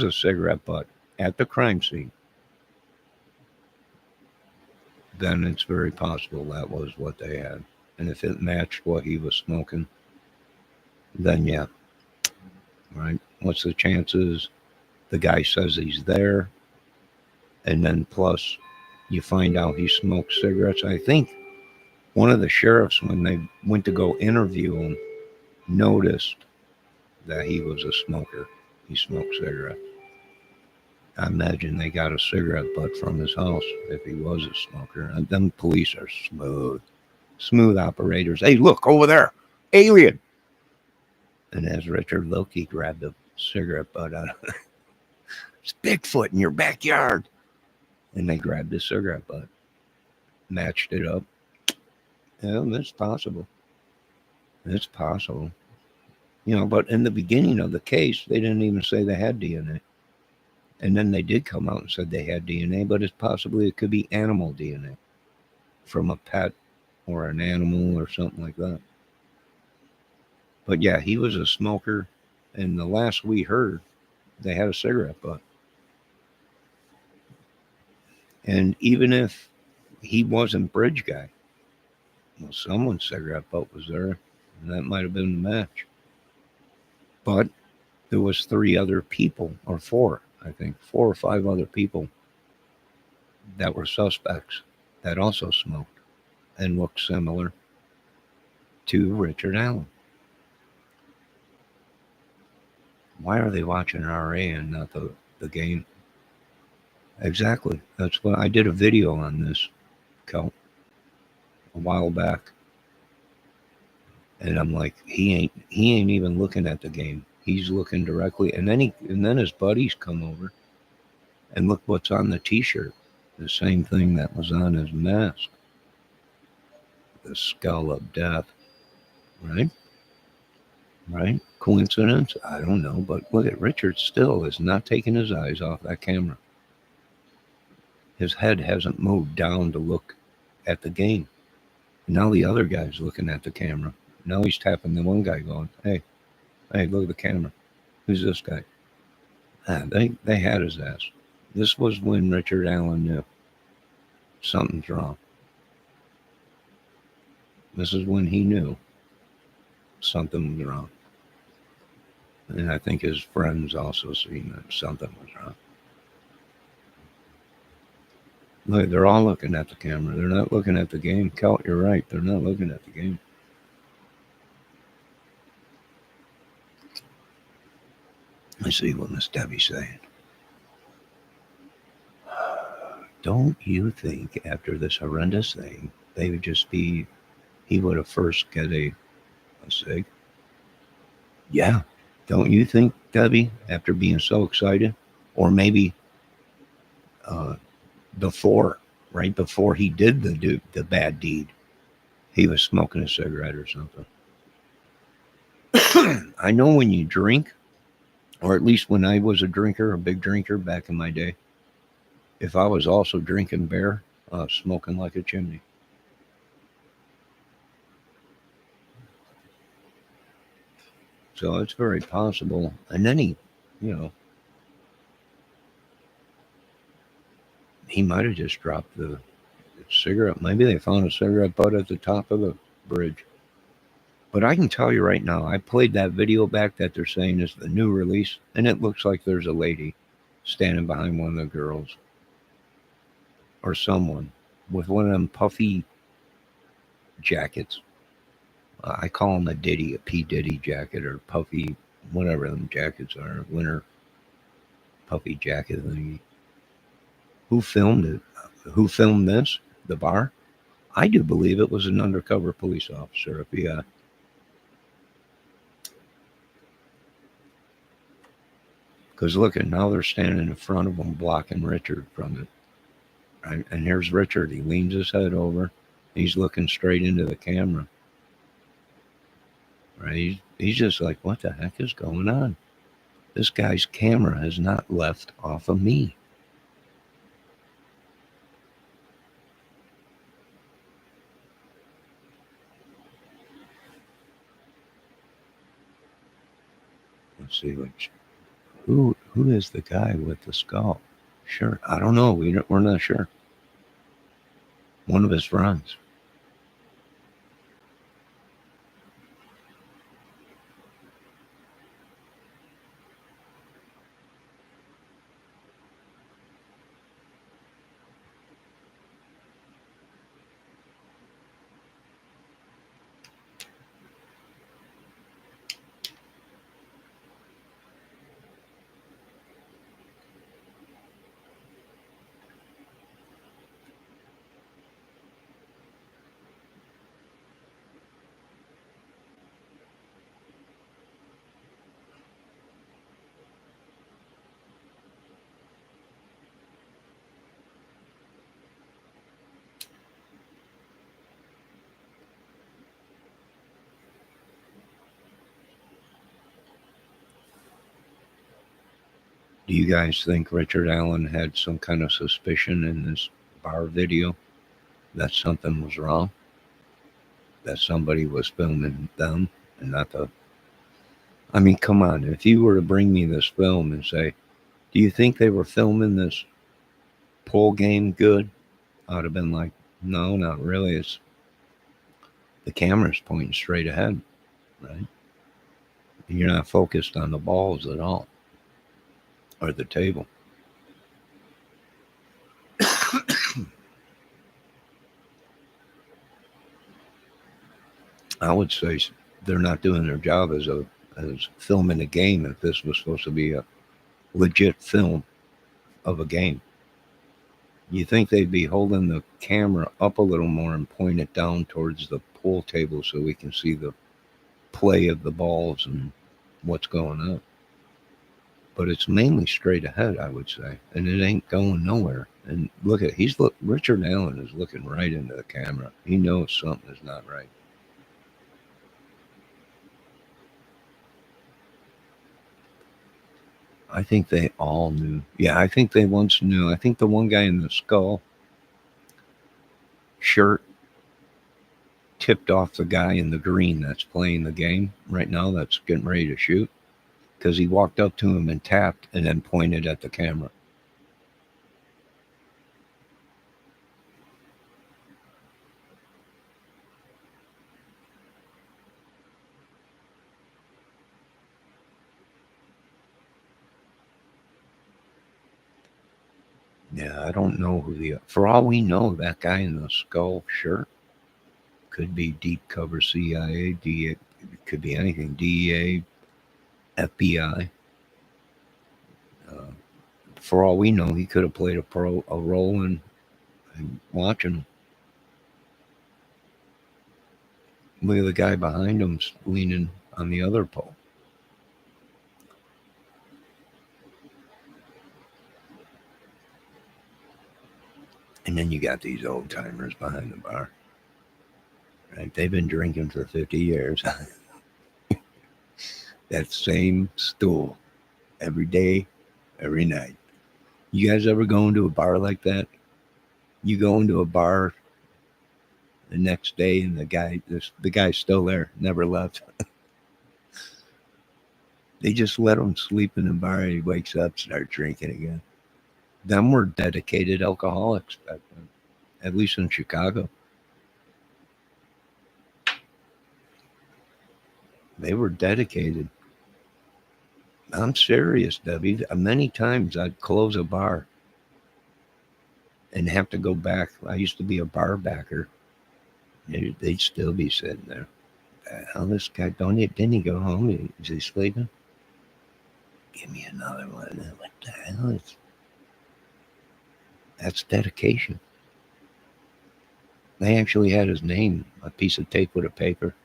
a cigarette butt at the crime scene, then it's very possible that was what they had. And if it matched what he was smoking, then yeah, right? What's the chances? The guy says he's there, and then plus you find out he smoked cigarettes. I think one of the sheriffs, when they went to go interview him, noticed that he was a smoker. He smoked cigarettes. I imagine they got a cigarette butt from his house if he was a smoker. And them police are smooth operators. Hey, look over there, alien! And as Richard looked, he grabbed a cigarette butt out of it. It's Bigfoot in your backyard. And they grabbed the cigarette butt, matched it up. Yeah, that's possible. It's possible. But in the beginning of the case, they didn't even say they had DNA. And then they did come out and said they had DNA, but it could be animal DNA from a pet or an animal or something like that. But yeah, he was a smoker. And the last we heard, they had a cigarette butt. And even if he wasn't Bridge Guy, well, someone's cigarette butt was there, and that might have been the match. But there was 3 other people, or 4, I think, 4 or 5 other people that were suspects that also smoked and looked similar to Richard Allen. Why are they watching RA and not the game? Exactly. That's what I did a video on this, Kel, a while back. And I'm like, he ain't even looking at the game. He's looking directly, and then his buddies come over and look what's on the t-shirt. The same thing that was on his mask. The skull of death. Right? Right? Coincidence? I don't know, but look at Richard still is not taking his eyes off that camera. His head hasn't moved down to look at the game. Now the other guy's looking at the camera. Now he's tapping the one guy going, hey, look at the camera. Who's this guy? They had his ass. This was when Richard Allen knew something's wrong. This is when he knew something was wrong. And I think his friends also seen that something was wrong. Look, they're all looking at the camera. They're not looking at the game. Kelt, you're right. They're not looking at the game. Let's see what Miss Debbie's saying. Don't you think after this horrendous thing, they would just be, he would have first get a cig? Yeah. Don't you think, Debbie, after being so excited? Or maybe right before he did the bad deed, he was smoking a cigarette or something. I know when you drink, or at least when I was a big drinker back in my day, if I was also drinking beer, smoking like a chimney. So it's very possible. And then you know, he might have just dropped the cigarette. Maybe they found a cigarette butt at the top of the bridge. But I can tell you right now, I played that video back that they're saying is the new release, and it looks like there's a lady standing behind one of the girls or someone with one of them puffy jackets. I call them a Diddy, a P. Diddy jacket or puffy, whatever them jackets are, winter puffy jacket thingy. Who filmed it? Who filmed this? The bar? I do believe it was an undercover police officer, FBI. Because look at now they're standing in front of him, blocking Richard from it. Right? And here's Richard. He leans his head over. He's looking straight into the camera. Right? He's just like, what the heck is going on? This guy's camera has not left off of me. Let's see who is the guy with the skull? Sure, I don't know. We're not sure. One of his friends. Do you guys think Richard Allen had some kind of suspicion in this bar video that something was wrong? That somebody was filming them and not the. I mean, come on. If you were to bring me this film and say, do you think they were filming this pool game good? I'd have been like, no, not really. It's the camera's pointing straight ahead, right? You're not focused on the balls at all or the table. I would say they're not doing their job as filming a game if this was supposed to be a legit film of a game. You think they'd be holding the camera up a little more and point it down towards the pool table so we can see the play of the balls and what's going on. But it's mainly straight ahead, I would say, and it ain't going nowhere. And look at Richard Allen is looking right into the camera. He knows something is not right. I think they all knew. Yeah, I think they once knew. I think the one guy in the skull shirt tipped off the guy in the green that's playing the game right now that's getting ready to shoot because he walked up to him and tapped and then pointed at the camera. Yeah, I don't know for all we know, that guy in the skull shirt could be deep cover CIA, it could be anything, DEA, FBI. For all we know, he could have played a role in watching him. Look at the guy behind him leaning on the other pole. And then you got these old timers behind the bar. Right? They've been drinking for 50 years. That same stool every day, every night. You guys ever go into a bar like that? You go into a bar the next day and the guy's still there, never left. They just let him sleep in the bar. He wakes up, start drinking again. Them were dedicated alcoholics back then, at least in Chicago. They were dedicated. I'm serious, Debbie. Many times I'd close a bar and have to go back. I used to be a bar backer. They'd still be sitting there. Hell, this guy, didn't he go home? Is he sleeping? Give me another one. What the hell? That's dedication. They actually had his name, a piece of tape with a paper.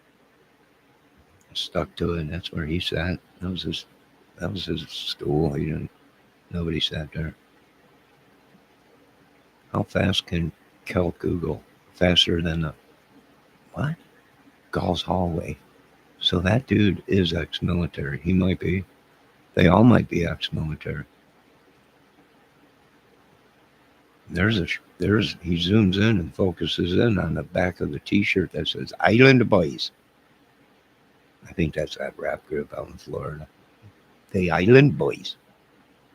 Stuck to it, and that's where he sat. That was his stool. Nobody sat there. How fast can Kel Google? Faster than a what? Gall's hallway. So that dude is ex-military. He might be. They all might be ex-military. He zooms in and focuses in on the back of the T-shirt that says "Island Boys." I think that's that rap group out in Florida. The Island Boys.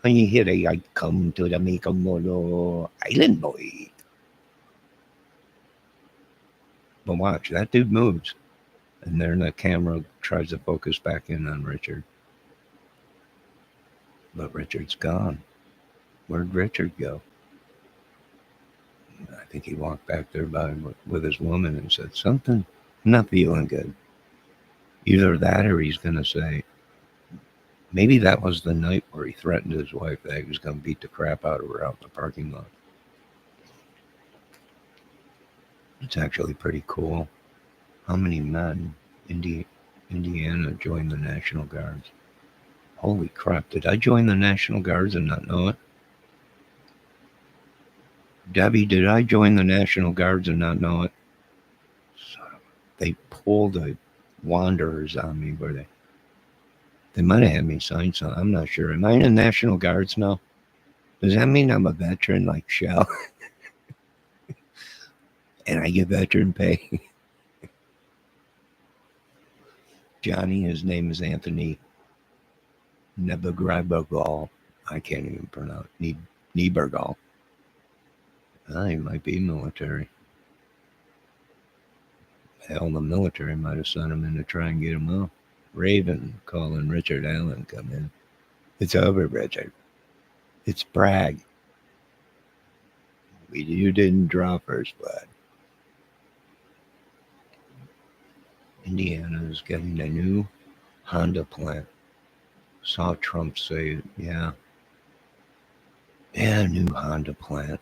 And you hear I come to the Mikomono Island Boy. But watch, that dude moves. And then the camera tries to focus back in on Richard. But Richard's gone. Where'd Richard go? I think he walked back there with his woman and said, something, not feeling good. Either that or he's going to say, maybe that was the night where he threatened his wife that he was going to beat the crap out of her out in the parking lot. It's actually pretty cool. How many men in Indiana joined the National Guards? Holy crap, did I join the National Guards and not know it? Debbie, did I join the National Guards and not know it? They pulled the Wanderers on me, were they? They might have had me sign something. I'm not sure. Am I in the National Guards now? Does that mean I'm a veteran like Shell? And I get veteran pay? Johnny, his name is Anthony Nebergal. I can't even pronounce it. Nebergal. He might be military. Hell, the military might have sent him in to try and get him off. Raven calling Richard Allen come in. It's over, Richard. It's Bragg. You didn't draw first blood. Indiana is getting a new Honda plant. Saw Trump say it. Yeah, a new Honda plant.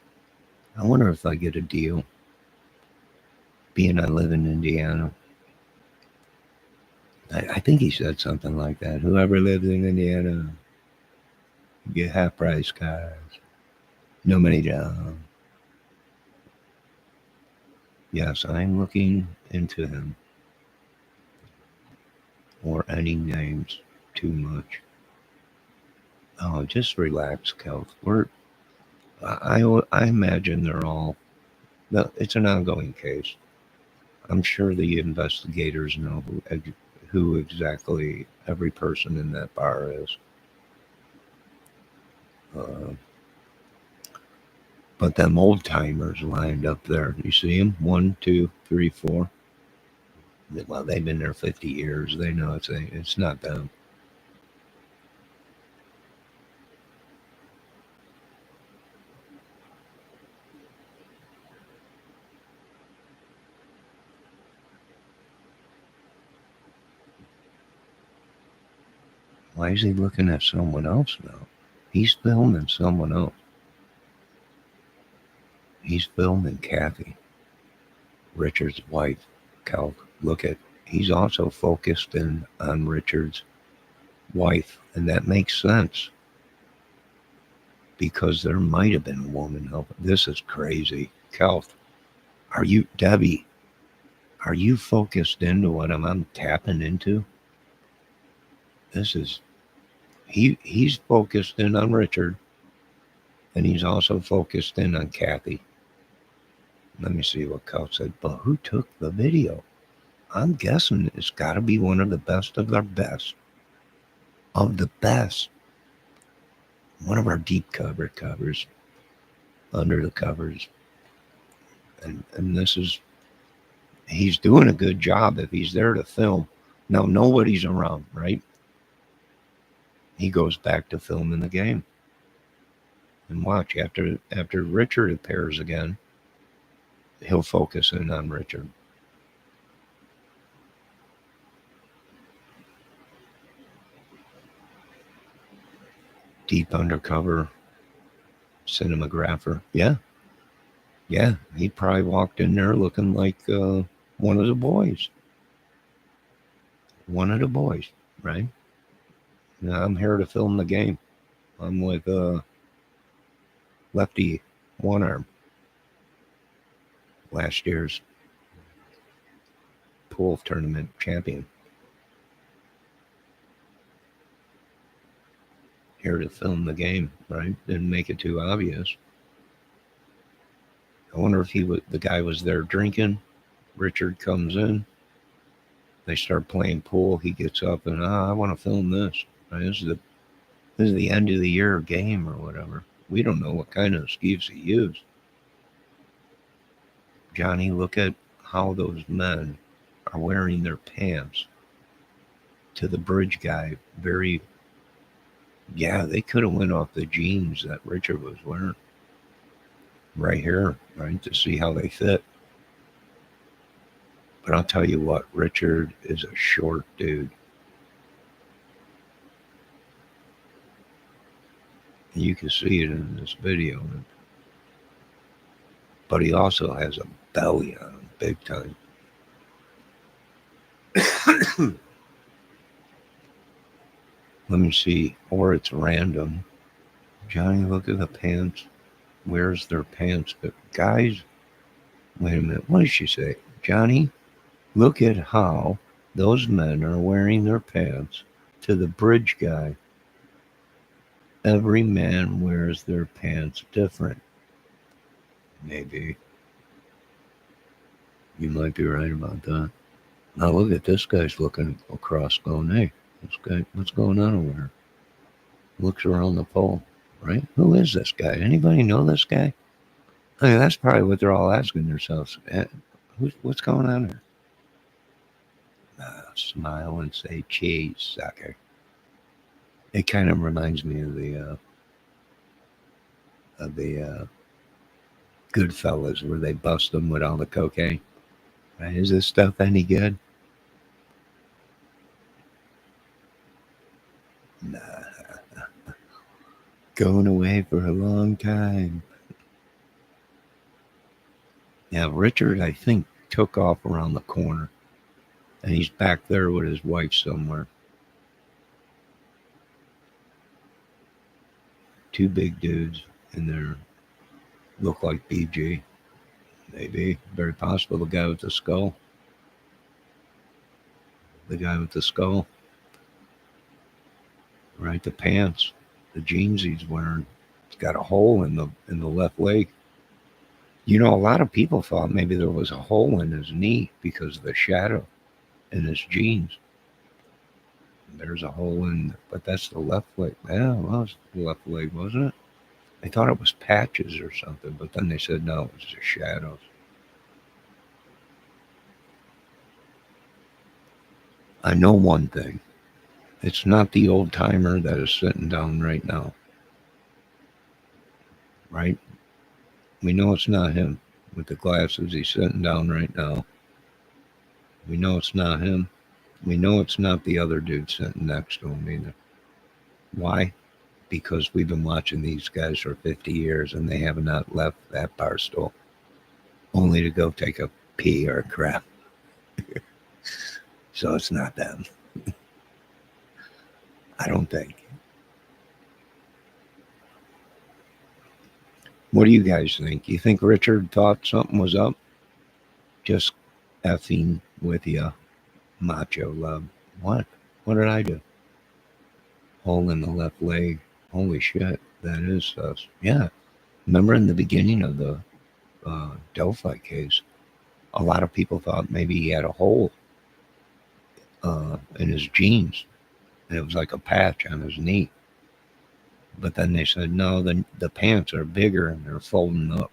I wonder if I get a deal. Being I live in Indiana. I think he said something like that. Whoever lives in Indiana, get half price cars. No money down. Yes, I'm looking into him. Or any names too much. Oh, just relax, Kel. I imagine they're all. It's an ongoing case. I'm sure the investigators know who exactly every person in that bar is. But them old timers lined up there. You see them? 1, 2, 3, 4. Well, they've been there 50 years. They know it's not them. Why is he looking at someone else now? He's filming someone else. He's filming Kathy, Richard's wife. Cal, he's also focused in on Richard's wife, and that makes sense because there might have been a woman helping. This is crazy. Cal, Debbie, are you focused into what I'm tapping into? This is, he's focused in on Richard. And he's also focused in on Kathy. Let me see what Cal said. But who took the video? I'm guessing it's got to be one of the best of our best. Of the best. One of our deep cover covers. Under the covers. And this is, he's doing a good job if he's there to film. Now, nobody's around, right? He goes back to filming the game. And watch, after Richard appears again, he'll focus in on Richard. Deep undercover cinematographer. Yeah. Yeah. He probably walked in there looking like one of the boys. One of the boys, right? Now, I'm here to film the game. I'm with Lefty One Arm. Last year's pool tournament champion. Here to film the game, right? Didn't make it too obvious. I wonder if the guy was there drinking. Richard comes in. They start playing pool. He gets up and I want to film this. Right? This is the end of the year game or whatever. We don't know what kind of excuse he used. Johnny, look at how those men are wearing their pants. To the bridge guy, they could have went off the jeans that Richard was wearing. Right here, right, to see how they fit. But I'll tell you what, Richard is a short dude. You can see it in this video. But he also has a belly on him, big time. Let me see, or it's random. Johnny, look at the pants. Wears their pants? But guys, wait a minute, what did she say? Johnny, look at how those men are wearing their pants. To the bridge guy, every man wears their pants different. Maybe. You might be right about that. Now look at this guy's looking across going, hey, this guy, what's going on over here? Looks around the pole, right? Who is this guy? Anybody know this guy? I mean, that's probably what they're all asking themselves. What's going on here? Smile and say cheese, sucker. It kind of reminds me of the Goodfellas, where they bust them with all the cocaine. Right? Is this stuff any good? Nah. Going away for a long time. Now, Richard, I think, took off around the corner. And he's back there with his wife somewhere. Two big dudes in there. Look like BG. Maybe. Very possible. The guy with the skull. The guy with the skull. Right? The pants. The jeans he's wearing. It's got a hole in the left leg. You know, a lot of people thought maybe there was a hole in his knee because of the shadow in his jeans. There's a hole in, but that's the left leg. Yeah, well, it's the left leg, wasn't it? I thought it was patches or something, but then they said no, it was just shadows. I know one thing. It's not the old timer that is sitting down right now. Right? We know it's not him with the glasses. He's sitting down right now. We know it's not him. We know it's not the other dude sitting next to him either. Why? Because we've been watching these guys for 50 years and they have not left that bar stool only to go take a pee or a crap. So it's not them. I don't think. What do you guys think? You think Richard thought something was up? Just effing with you, macho love. What? What did I do? Hole in the left leg. Holy shit. That is sus. Yeah. Remember in the beginning of the Delphi case, a lot of people thought maybe he had a hole in his jeans, and it was like a patch on his knee. But then they said, no, the pants are bigger and they're folding up,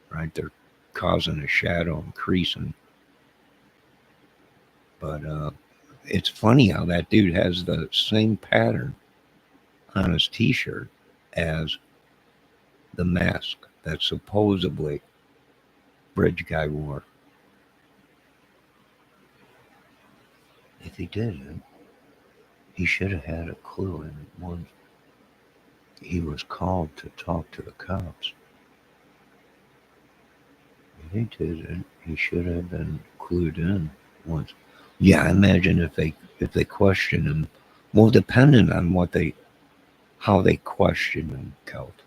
right? They're causing a shadow and creasing. But it's funny how that dude has the same pattern on his t-shirt as the mask that supposedly Bridge guy wore. If he didn't, he should have had a clue. And once he was called to talk to the cops, if he didn't, he should have been clued in once. Yeah, I imagine if they question him, well, depending on how they question him, Celt,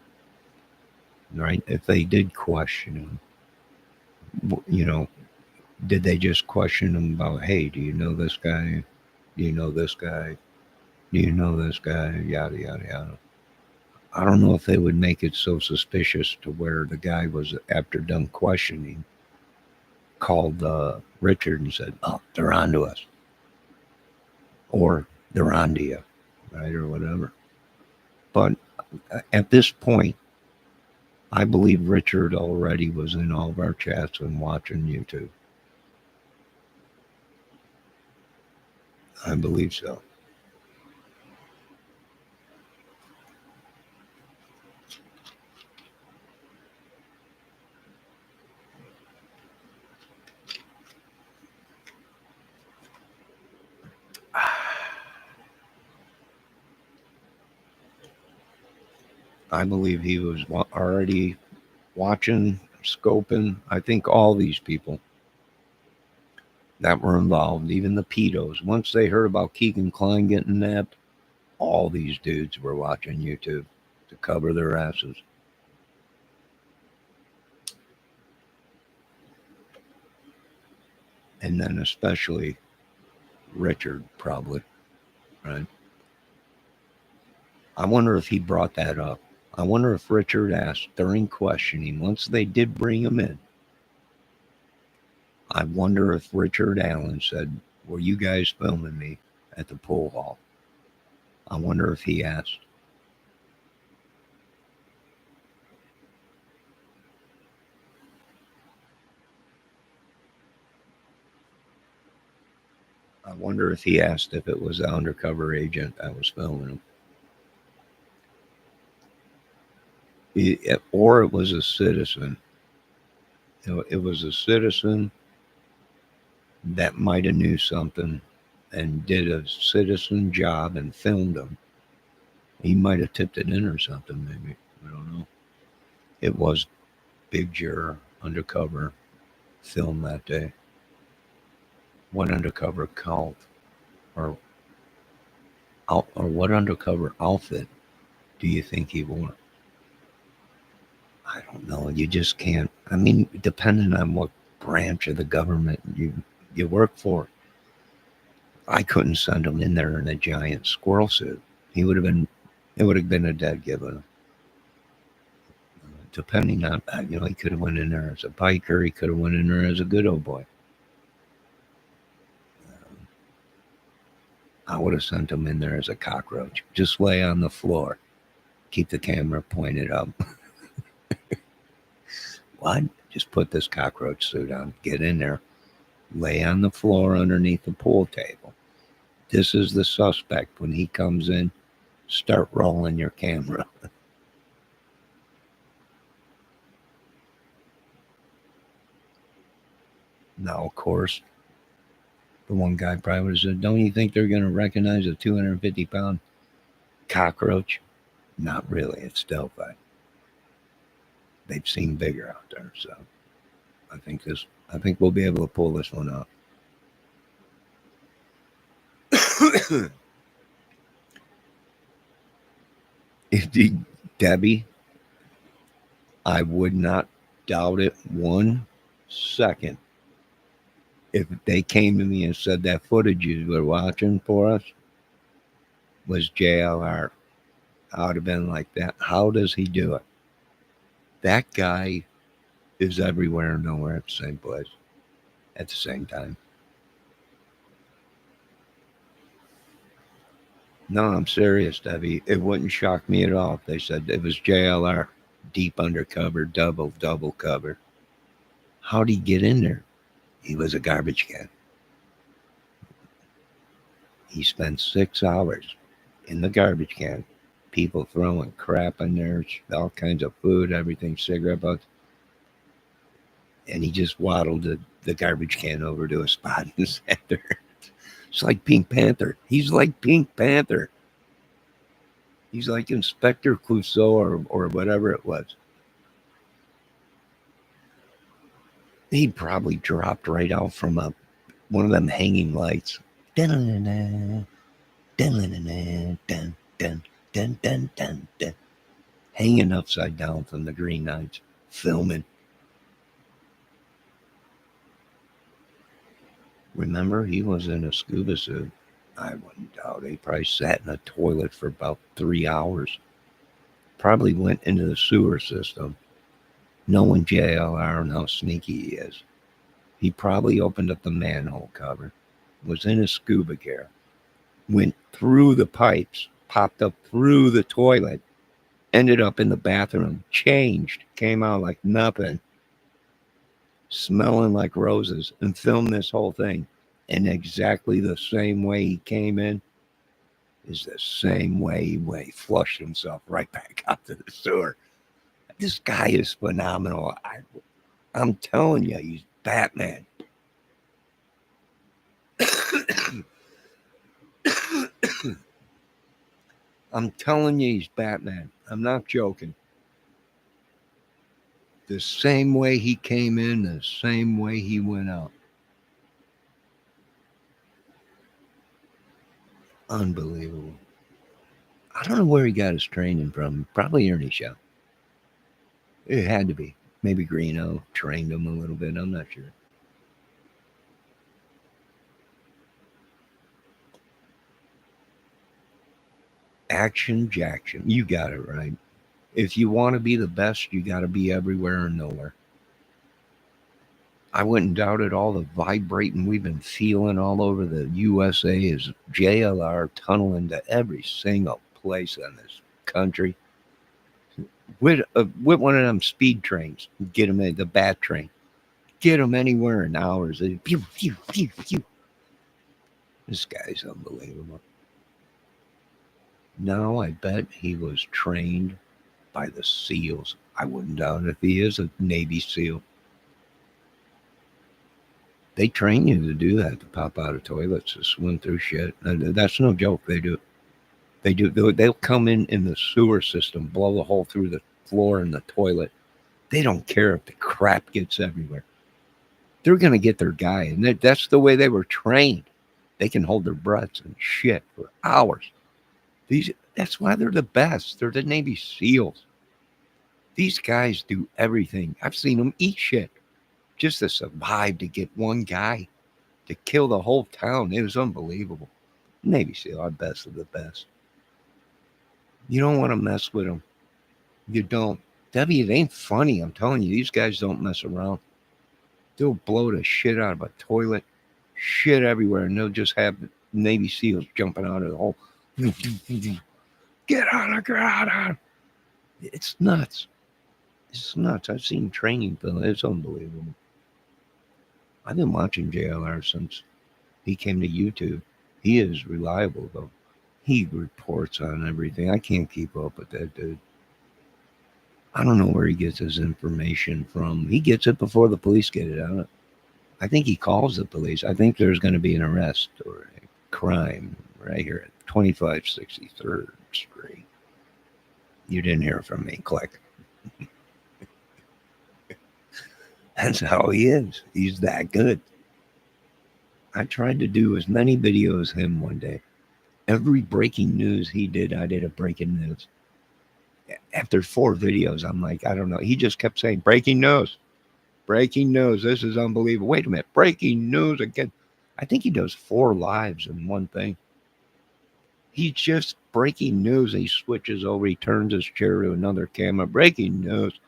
right? If they did question him, did they just question him about, hey, do you know this guy? Do you know this guy? Do you know this guy? Yada, yada, yada. I don't know if they would make it so suspicious to where the guy was, after done questioning, called Richard and said, oh, they're on to us. Or they're on to you, right? Or whatever. But at this point, I believe Richard already was in all of our chats and watching YouTube. I believe so. I believe he was already watching, scoping. I think all these people that were involved, even the pedos, once they heard about Keegan Klein getting nabbed, all these dudes were watching YouTube to cover their asses. And then especially Richard, probably, right? I wonder if he brought that up. I wonder if Richard asked during questioning, once they did bring him in, I wonder if Richard Allen said, were you guys filming me at the pool hall? I wonder if he asked. I wonder if he asked if it was the undercover agent that was filming him. Or it was a citizen. It was a citizen that might have knew something and did a citizen job and filmed him. He might have tipped it in or something, maybe. I don't know. It was Big Juror undercover film that day. What undercover cult or what undercover outfit do you think he wore? I don't know. You just can't. I mean, depending on what branch of the government you work for, I couldn't send him in there in a giant squirrel suit. It would have been a dead giveaway. Depending on, he could have went in there as a biker. He could have went in there as a good old boy. I would have sent him in there as a cockroach. Just lay on the floor. Keep the camera pointed up. What? Just put this cockroach suit on. Get in there. Lay on the floor underneath the pool table. This is the suspect. When he comes in, start rolling your camera. Now, of course, the one guy probably would have said, don't you think they're going to recognize a 250-pound cockroach? Not really. It's Delphi. They've seen bigger out there. So I think we'll be able to pull this one off. Debbie, I would not doubt it 1 second if they came to me and said that footage you were watching for us was JLR. I would have been like that. How does he do it? That guy is everywhere and nowhere at the same place at the same time. No, I'm serious, Debbie. It wouldn't shock me at all if they said it was JLR, deep undercover, double cover. How'd he get in there? He was a garbage can. He spent 6 hours in the garbage can. People throwing crap in there, all kinds of food, everything, cigarette butts. And he just waddled the garbage can over to a spot and sat there. It's like Pink Panther. He's like Pink Panther. He's like Inspector Clouseau or whatever it was. He probably dropped right out from one of them hanging lights. Dun, dun, dun, dun, dun, dun, dun, dun. Hanging upside down from the green lights, filming. Remember, he was in a scuba suit. I wouldn't doubt it. He probably sat in a toilet for about 3 hours. Probably went into the sewer system, knowing JLR and how sneaky he is. He probably opened up the manhole cover, was in his scuba gear, went through the pipes, popped up through the toilet, ended up in the bathroom, changed, came out like nothing, smelling like roses, and filmed this whole thing. And exactly the same way he came in is the same way he flushed himself right back out to the sewer. This guy is phenomenal. I'm telling you, he's Batman. I'm telling you, he's Batman. I'm not joking. The same way he came in, the same way he went out. Unbelievable. I don't know where he got his training from. Probably Ernie Show. It had to be. Maybe Greeno trained him a little bit. I'm not sure. Action Jackson. You got it right. If you want to be the best, you got to be everywhere and nowhere. I wouldn't doubt it. All the vibrating we've been feeling all over the USA is JLR tunneling to every single place in this country. With one of them speed trains, get them in the bat train, get them anywhere in hours. Pew, pew, pew, pew. This guy's unbelievable. Now I bet he was trained by the SEALs. I wouldn't doubt if he is a Navy SEAL. They train you to do that, to pop out of toilets, to swim through shit. That's no joke. They do. They'll come in the sewer system, blow a hole through the floor in the toilet. They don't care if the crap gets everywhere. They're going to get their guy. And that's the way they were trained. They can hold their breaths and shit for hours. That's why they're the best. They're the Navy SEALs. These guys do everything. I've seen them eat shit just to survive, to get one guy, to kill the whole town. It was unbelievable. Navy SEAL are best of the best. You don't want to mess with them. You don't. Debbie, it ain't funny. I'm telling you, these guys don't mess around. They'll blow the shit out of a toilet, shit everywhere, and they'll just have Navy SEALs jumping out of the hole. Get out. It's nuts. It's nuts. I've seen training film. It's unbelievable. I've been watching JLR since he came to YouTube. He is reliable, though. He reports on everything. I can't keep up with that dude. I don't know where he gets his information from. He gets it before the police get it out. I think he calls the police. I think there's going to be an arrest or a crime right here at 2563rd Street. You didn't hear from me. Click. That's how he is. He's that good. I tried to do as many videos as him one day. Every breaking news he did, I did a breaking news. After 4 videos, I'm like, I don't know. He just kept saying, breaking news. Breaking news. This is unbelievable. Wait a minute. Breaking news again. I think he does 4 lives in one thing. He's just breaking news. He switches over. He turns his chair to another camera. Breaking news.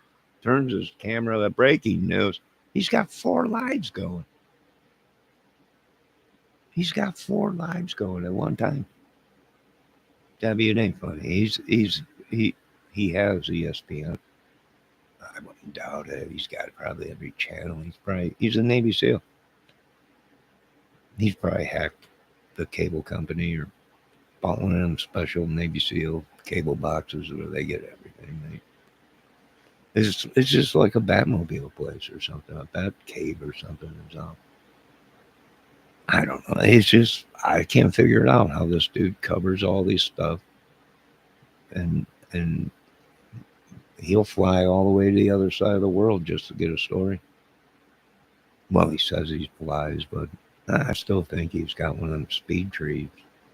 Turns his camera to breaking news. He's got 4 lives going. He's got 4 lives going at one time. Debbie, it ain't funny. He has ESPN. I wouldn't doubt it. He's got probably every channel. He's a Navy SEAL. He's probably hacked the cable company or bought one of them special Navy SEAL cable boxes where they get everything. It's just like a Batmobile place or something, a Bat cave or something. I don't know. It's just I can't figure it out how this dude covers all these stuff, and he'll fly all the way to the other side of the world just to get a story. Well, he says he flies, but I still think he's got one of them speed trees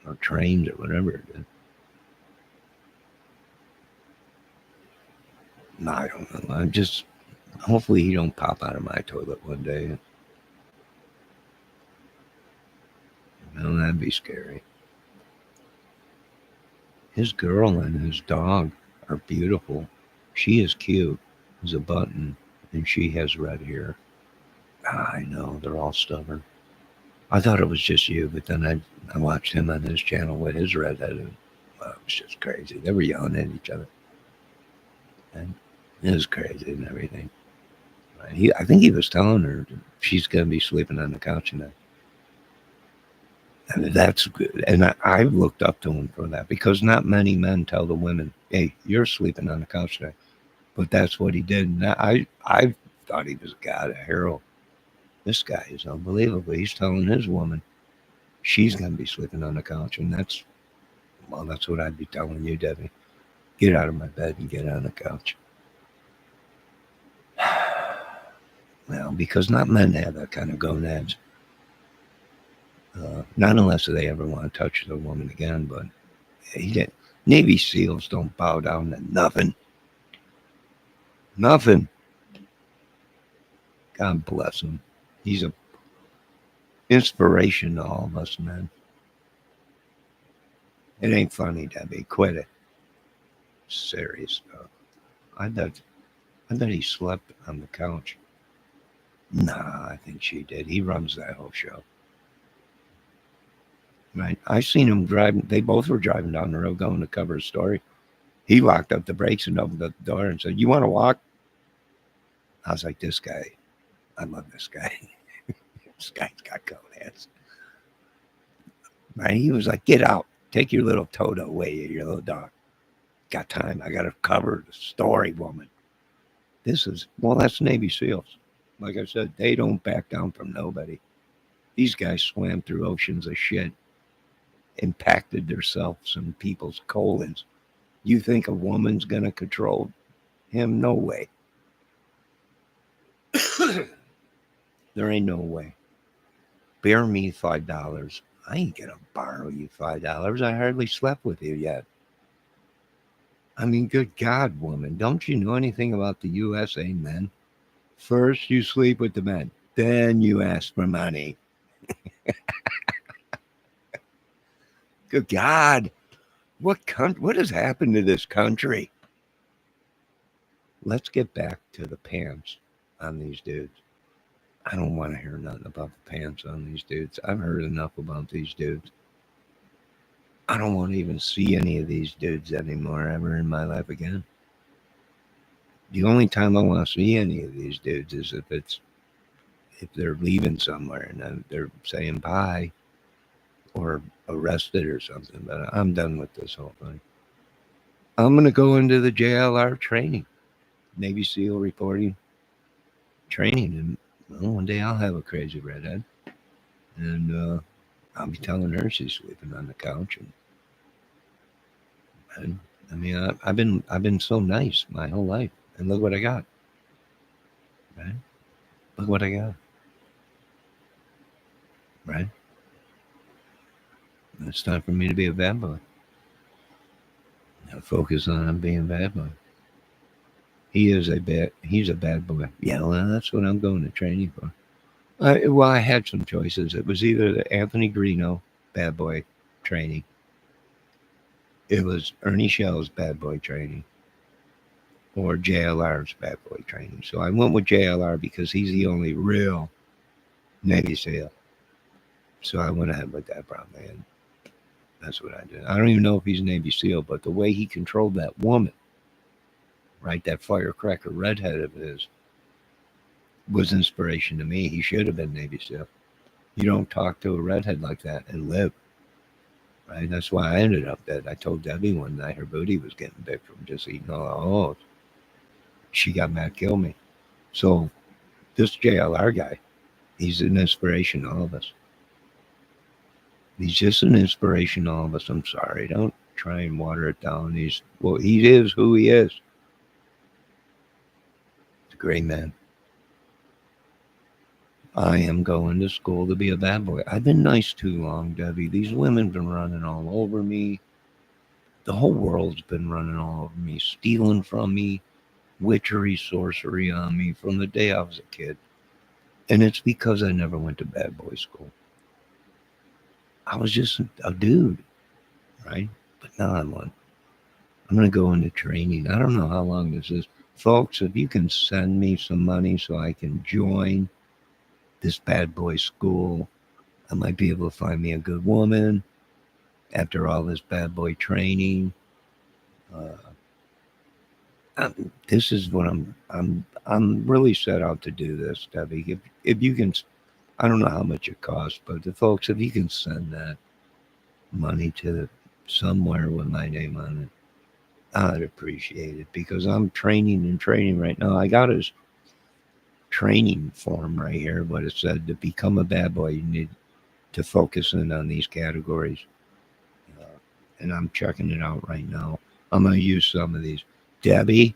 or trains or whatever it is. No, I don't know. Hopefully he don't pop out of my toilet one day. Well, that'd be scary. His girl and his dog are beautiful. She is cute as a button, and she has red hair. I know, they're all stubborn. I thought it was just you, but then I watched him on his channel with his redhead, and well, it was just crazy. They were yelling at each other. And it was crazy and everything. I think he was telling her she's going to be sleeping on the couch tonight. And that's good. And I looked up to him for that because not many men tell the women, hey, you're sleeping on the couch tonight. But that's what he did. And I thought he was a god, a hero. This guy is unbelievable. He's telling his woman she's going to be sleeping on the couch. And that's what I'd be telling you, Debbie. Get out of my bed and get on the couch. Well, because not men have that kind of gonads. Not unless they ever want to touch the woman again, but he didn't. Navy SEALs don't bow down to nothing. Nothing. God bless him. He's an inspiration to all of us men. It ain't funny, Debbie. Quit it. Serious stuff. I bet he slept on the couch. Nah, I think she did. He runs that whole show. Right. I seen him driving. They both were driving down the road going to cover a story. He locked up the brakes and opened the door and said, you want to walk? I was like, this guy, I love this guy. This guy's got gonads. Right. He was like, get out. Take your little Toto away, your little dog. Got time. I got to cover the story, woman. That's Navy SEALs. Like I said, they don't back down from nobody. These guys swam through oceans of shit, impacted themselves in people's colons. You think a woman's going to control him? No way. There ain't no way. Bear me $5. I ain't going to borrow you $5. I hardly slept with you yet. I mean, good God, woman. Don't you know anything about the USA men? First, you sleep with the men. Then you ask for money. Good God. What has happened to this country? Let's get back to the pants on these dudes. I don't want to hear nothing about the pants on these dudes. I've heard enough about these dudes. I don't want to even see any of these dudes anymore ever in my life again. The only time I want to see any of these dudes is if they're leaving somewhere and they're saying bye or arrested or something. But I'm done with this whole thing. I'm going to go into the JLR training, Navy SEAL reporting training. And one day I'll have a crazy redhead. And I'll be telling her she's sleeping on the couch. And I mean, I've been so nice my whole life. And look what I got. Right? Look what I got. Right? It's time for me to be a bad boy. Now focus on being a bad boy. He's a bad boy. Yeah, well, that's what I'm going to training for. I had some choices. It was either the Anthony Greeno bad boy training It was Ernie Shell's bad boy training or JLR's bad boy training. So I went with JLR because he's the only real Navy SEAL. So I went ahead with that probably. And that's what I did. I don't even know if he's Navy SEAL, but the way he controlled that woman, right, that firecracker redhead of his, was inspiration to me. He should have been Navy SEAL. You don't talk to a redhead like that and live. Right? That's why I ended up dead. I told Debbie one night her booty was getting big from just eating all the oils. She got mad, killed me. So this JLR guy, he's an inspiration to all of us. He's just an inspiration to all of us. I'm sorry. Don't try and water it down. He is who he is. He's a great man. I am going to school to be a bad boy. I've been nice too long, Debbie. These women have been running all over me. The whole world's been running all over me, stealing from me, witchery, sorcery on me from the day I was a kid. And it's because I never went to bad boy school. I was just a dude, right? But now I'm one. I'm going to go into training. I don't know how long this is. Folks, if you can send me some money so I can join this bad boy school, I might be able to find me a good woman after all this bad boy training. This is what I'm really set out to do this, Debbie. If you can, I don't know how much it costs, but the folks, if you can send that money to somewhere with my name on it, I'd appreciate it because I'm training right now. I got his training form right here, but it said to become a bad boy, you need to focus in on these categories. And I'm checking it out right now. I'm going to use some of these. Debbie,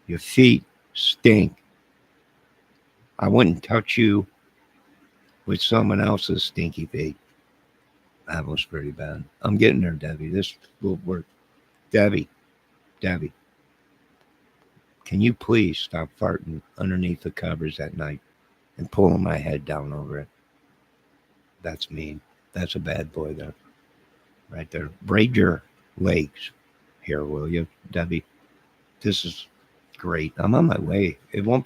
your feet stink. I wouldn't touch you with someone else's stinky feet. That was pretty bad. I'm getting there, Debbie. This will work. Debbie, can you please stop farting underneath the covers at night and pulling my head down over it? That's mean. That's a bad boy there. Right there. Braid your legs here, will you, Debbie? This is great. I'm on my way. It won't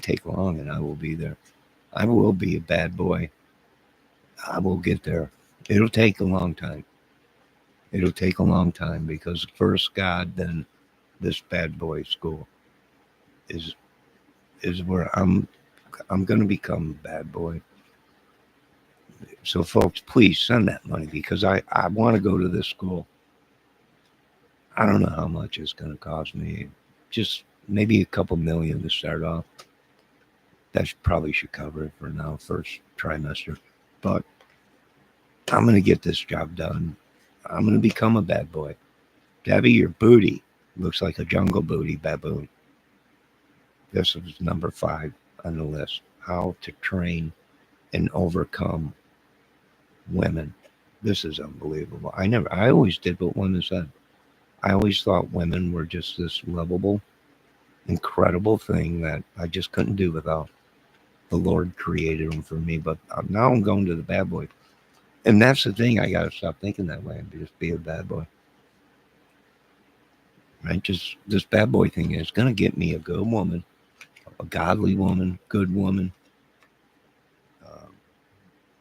take long and I will be there. I will be a bad boy. I will get there. It'll take a long time. It'll take a long time because first God, then this bad boy school is where I'm going to become a bad boy. So folks, please send that money because I want to go to this school. I don't know how much it's going to cost me. Just maybe a couple million to start off. That probably should cover it for now, first trimester. But I'm going to get this job done. I'm going to become a bad boy. Debbie, your booty looks like a jungle booty baboon. This is number 5 on the list. How to train and overcome women. This is unbelievable. I always did what women said. I always thought women were just this lovable, incredible thing that I just couldn't do without. The Lord created them for me, but now I'm going to the bad boy. And that's the thing. I got to stop thinking that way and just be a bad boy. Right? Just this bad boy thing is going to get me a good woman, a godly woman, good woman,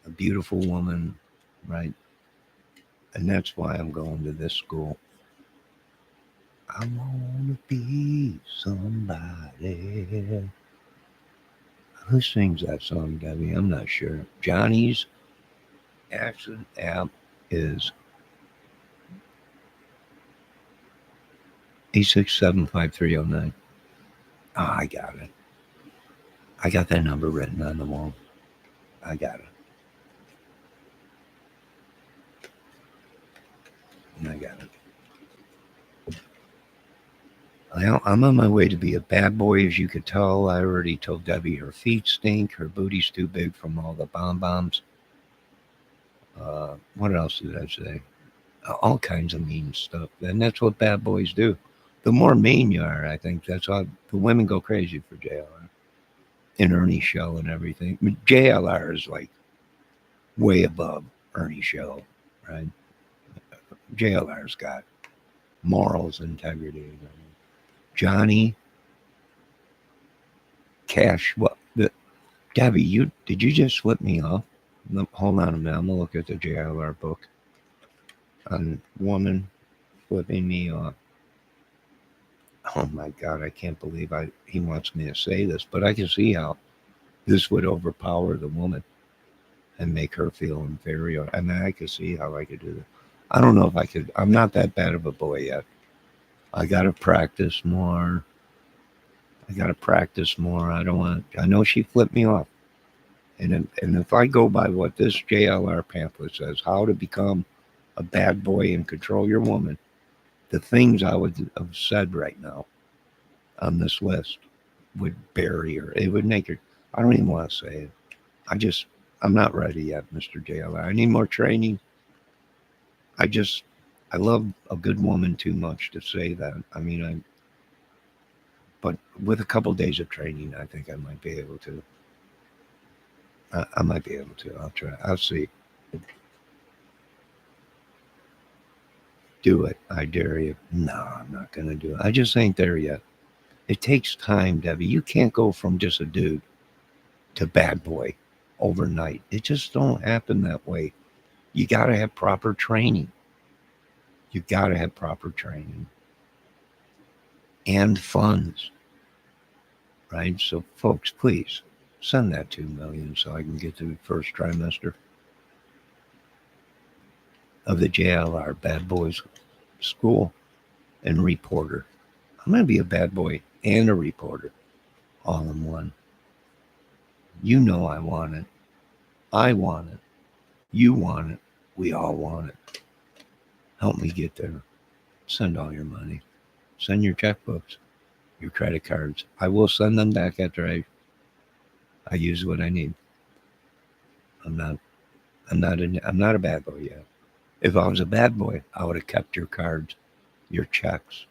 a beautiful woman, right? And that's why I'm going to this school. I want to be somebody. Who sings that song, Debbie? I'm not sure. Johnny's accent app is 8675309. Oh, I got it. I got that number written on the wall. I got it. I got it. I'm on my way to be a bad boy, as you could tell. I already told Debbie her feet stink. Her booty's too big from all the bombs. What else did I say? All kinds of mean stuff. And that's what bad boys do. The more mean you are, I think that's how the women go crazy for JLR. And Ernie Shell and everything. I mean, JLR is like way above Ernie Shell, right? JLR's got morals, integrity. Johnny Cash. What? Debbie, did you just flip me off? Hold on a minute. I'm gonna look at the JLR book on woman flipping me off. Oh my God, I can't believe he wants me to say this, but I can see how this would overpower the woman and make her feel inferior. I mean, I could see how I could do that. I don't know if I could. I'm not that bad of a boy yet. I got to practice more. I don't want. I know she flipped me off, and if I go by what this JLR pamphlet says, how to become a bad boy and control your woman, the things I would have said right now on this list would bury her. It would make her. I don't even want to say it. I'm not ready yet, Mr. JLR. I need more training. I love a good woman too much to say that. I mean, but with a couple days of training, I think I might be able to. I might be able to. I'll try. I'll see. Do it. I dare you. No, I'm not going to do it. I just ain't there yet. It takes time, Debbie. You can't go from just a dude to bad boy overnight. It just don't happen that way. You got to have proper training. And funds, right? So, folks, please send that $2 million so I can get through the first trimester of the JLR Bad Boys School and reporter. I'm going to be a bad boy and a reporter all in one. You know I want it. I want it. You want it. We all want it. Help me get there. Send all your money. Send your checkbooks, your credit cards. I will send them back after I use what I need. I'm not a bad boy yet. If I was a bad boy, I would have kept your cards, your checks.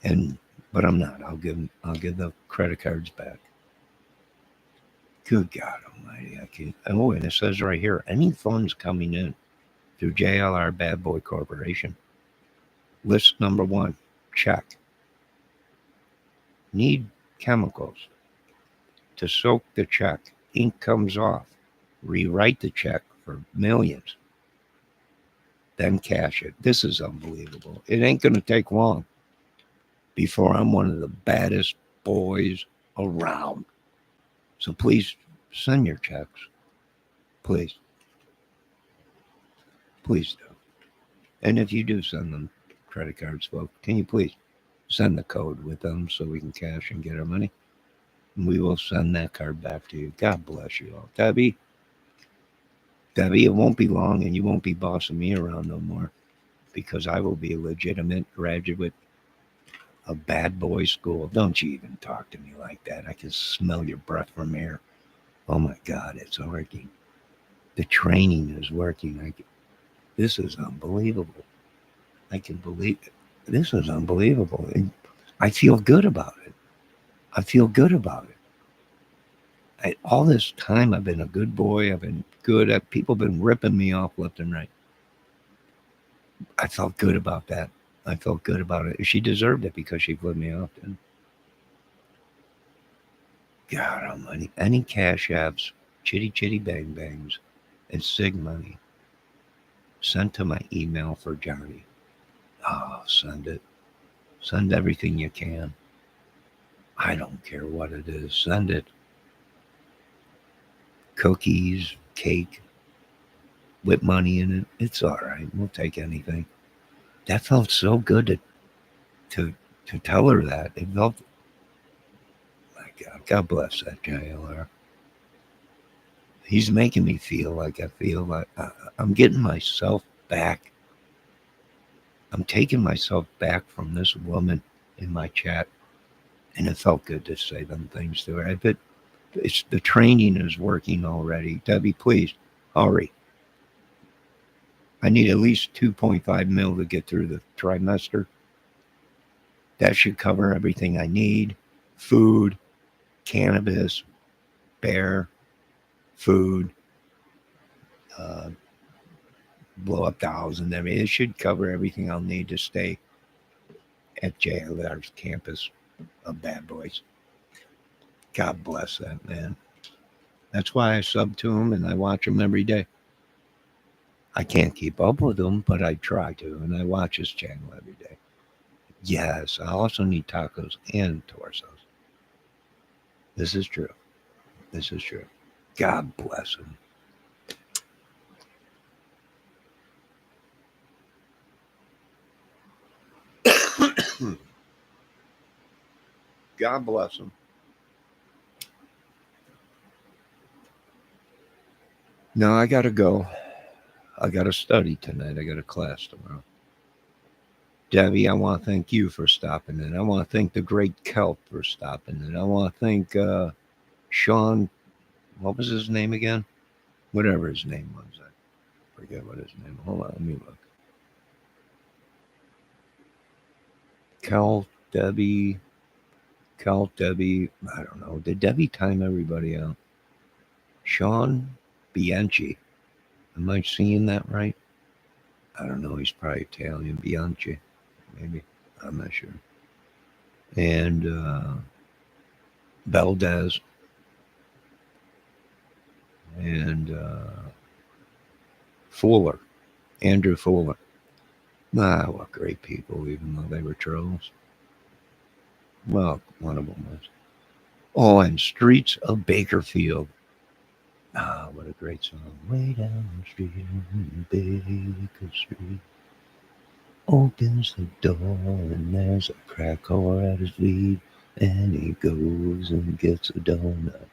But I'm not. I'll give the credit cards back. Good God Almighty! I can't. Oh, and it says right here, any funds coming in through JLR Bad Boy Corporation. List number 1, check. Need chemicals to soak the check. Ink comes off. Rewrite the check for millions. Then cash it. This is unbelievable. It ain't going to take long before I'm one of the baddest boys around. So please send your checks. Please. Please do. And if you do send them credit cards, folks, can you please send the code with them so we can cash and get our money? And we will send that card back to you. God bless you all. Debbie, it won't be long and you won't be bossing me around no more because I will be a legitimate graduate of Bad Boy School. Don't you even talk to me like that. I can smell your breath from here. Oh my God, it's working. The training is working. This is unbelievable. I can believe it. This is unbelievable. And I feel good about it. All this time, I've been a good boy. I've been good. People have been ripping me off left and right. I felt good about that. I felt good about it. She deserved it because she flipped me off. Didn't? God almighty. Any cash apps, chitty chitty bang bangs, and sig money sent to my email for Johnny. Oh, send it. Send everything you can. I don't care what it is. Send it. Cookies, cake, with money in it. It's all right. We'll take anything. That felt so good to tell her that. It felt, my God, God bless that JLR. He's making me feel like I'm getting myself back. I'm taking myself back from this woman in my chat. And it felt good to say them things to her. The training is working already. Debbie, please, hurry. I need at least 2.5 mil to get through the trimester. That should cover everything I need. Food, cannabis, bear, food, blow up dolls and everything. It should cover everything I'll need to stay at JLR's campus of Bad Boys. God bless that man. That's why I sub to him and I watch him every day. I can't keep up with him, but I try to, and I watch his channel every day. Yes, I also need tacos and torsos. This is true. This is true. God bless him. God bless him. No, I gotta go. I gotta study tonight. I got a class tomorrow. Debbie, I want to thank you for stopping in. I want to thank the great Kelp for stopping in. I want to thank Sean. What was his name again? Whatever his name was. I forget what his name. Hold on, let me look. Kelp, Debbie. Kelp, Debbie. I don't know. Did Debbie time everybody out? Sean Bianchi. Am I seeing that right? I don't know. He's probably Italian. Bianchi. Maybe. I'm not sure. And Valdez. And Fuller. Andrew Fuller. Ah, what great people, even though they were trolls. Well, one of them was. Oh, and Streets of Bakerfield. Ah, what a great song. Way down the street, Baker Street. Opens the door and there's a crack whore at his feet. And he goes and gets a donut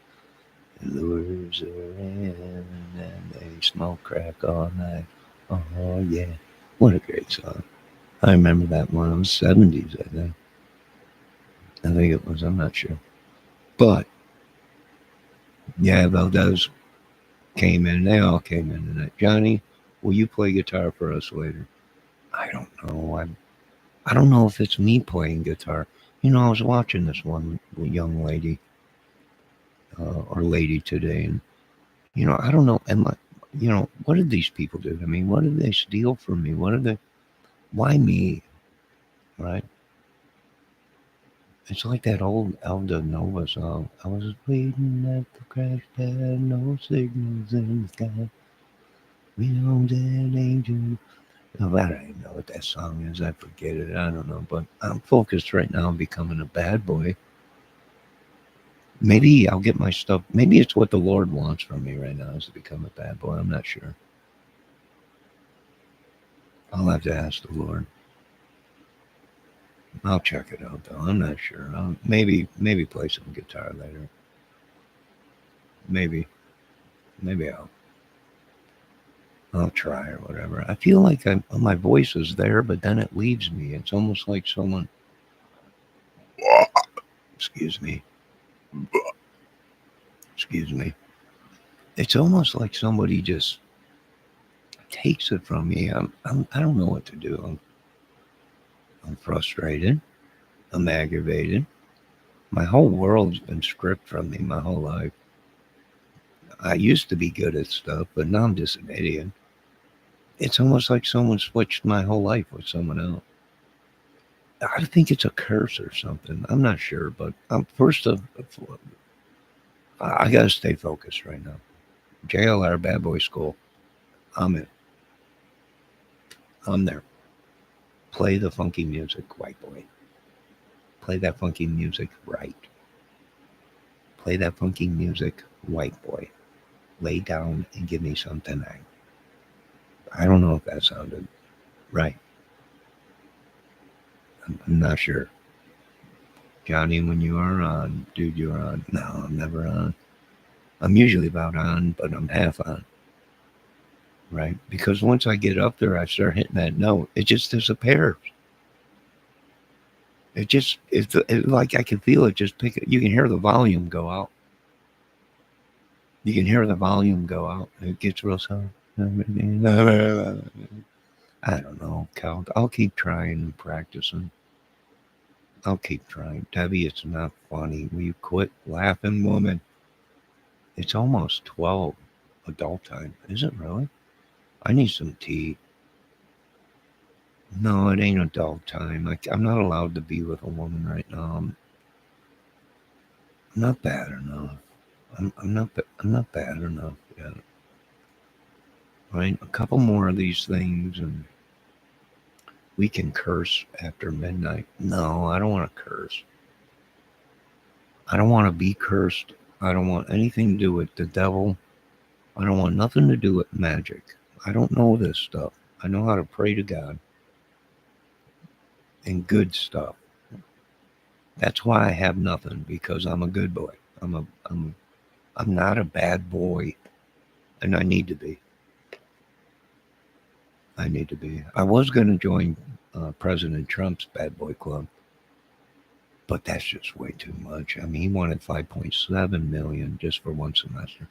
and lures her in. And they smoke crack all night. Oh, yeah. What a great song. I remember that one. It was 70s, I think. I think it was. I'm not sure. But, yeah, Valdez came in. They all came in tonight. Johnny, will you play guitar for us later? I don't know. I don't know if it's me playing guitar. You know, I was watching this one young lady or lady today, and you know, I don't know. What did these people do to me? What did they steal from me? Why me? Right? It's like that old Elda Nova song. I was waiting at the crash pad, no signals in the sky. We know that angel. Oh, I don't even know what that song is. I forget it. I don't know. But I'm focused right now on becoming a bad boy. Maybe I'll get my stuff. Maybe it's what the Lord wants from me right now is to become a bad boy. I'm not sure. I'll have to ask the Lord. I'll check it out though. I'm not sure. Maybe play some guitar later. Maybe I'll try or whatever. I feel like my voice is there, but then it leaves me. It's almost like someone. Excuse me. Excuse me. It's almost like somebody just takes it from me. I don't know what to do. I'm frustrated. I'm aggravated. My whole world's been stripped from me my whole life. I used to be good at stuff, but now I'm just an idiot. It's almost like someone switched my whole life with someone else. I think it's a curse or something. I'm not sure, but I got to stay focused right now. JLR Bad Boy School. I'm in. I'm there. Play the funky music, white boy. Play that funky music right. Play that funky music, white boy. Lay down and give me some tonight. I don't know if that sounded right. I'm not sure. Johnny, when you are on, dude, you're on. No, I'm never on. I'm usually about on, but I'm half on. Right? Because once I get up there, I start hitting that note. It just disappears. It's like I can feel it just pick it. You can hear the volume go out. You can hear the volume go out. It gets real soft. I don't know, Cal. I'll keep trying and practicing. I'll keep trying. Debbie, it's not funny. Will you quit laughing, woman? It's almost 12 adult time. Is it really? I need some tea. No, it ain't adult time. I'm not allowed to be with a woman right now. I'm not bad enough. I'm not bad enough yet. Right? A couple more of these things, and we can curse after midnight. No, I don't want to curse. I don't want to be cursed. I don't want anything to do with the devil. I don't want nothing to do with magic. I don't know this stuff. I know how to pray to God and good stuff. That's why I have nothing, because I'm a good boy. I'm not a bad boy, and I need to be. I need to be. I was going to join President Trump's bad boy club, but that's just way too much. I mean, he wanted 5.7 million just for one semester.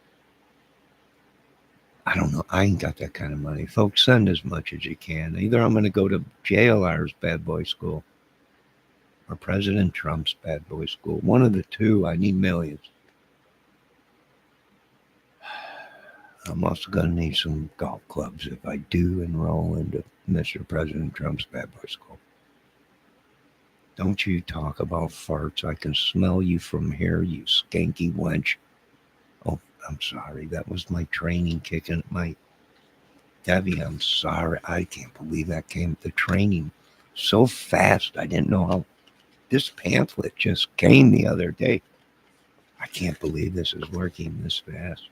I don't know. I ain't got that kind of money. Folks, send as much as you can. Either I'm going to go to JLR's bad boy school or President Trump's bad boy school. One of the two. I need millions. I'm also going to need some golf clubs if I do enroll into Mr. President Trump's bad boy school. Don't you talk about farts. I can smell you from here, you skanky wench. Oh, I'm sorry. That was my training kicking my Debbie. I'm sorry. I can't believe that came. The training so fast. I didn't know how this pamphlet just came the other day. I can't believe this is working this fast.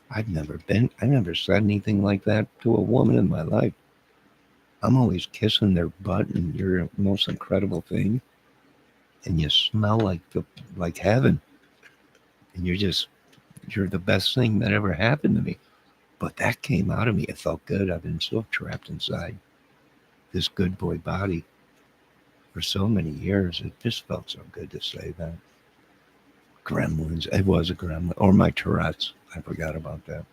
I never said anything like that to a woman in my life. I'm always kissing their butt, and you're the most incredible thing, and you smell like heaven, and you're the best thing that ever happened to me. But that came out of me. It felt good. I've been so trapped inside this good boy body for so many years. It just felt so good to say that. Gremlins. It was a gremlin. Or my Tourette's. I forgot about that.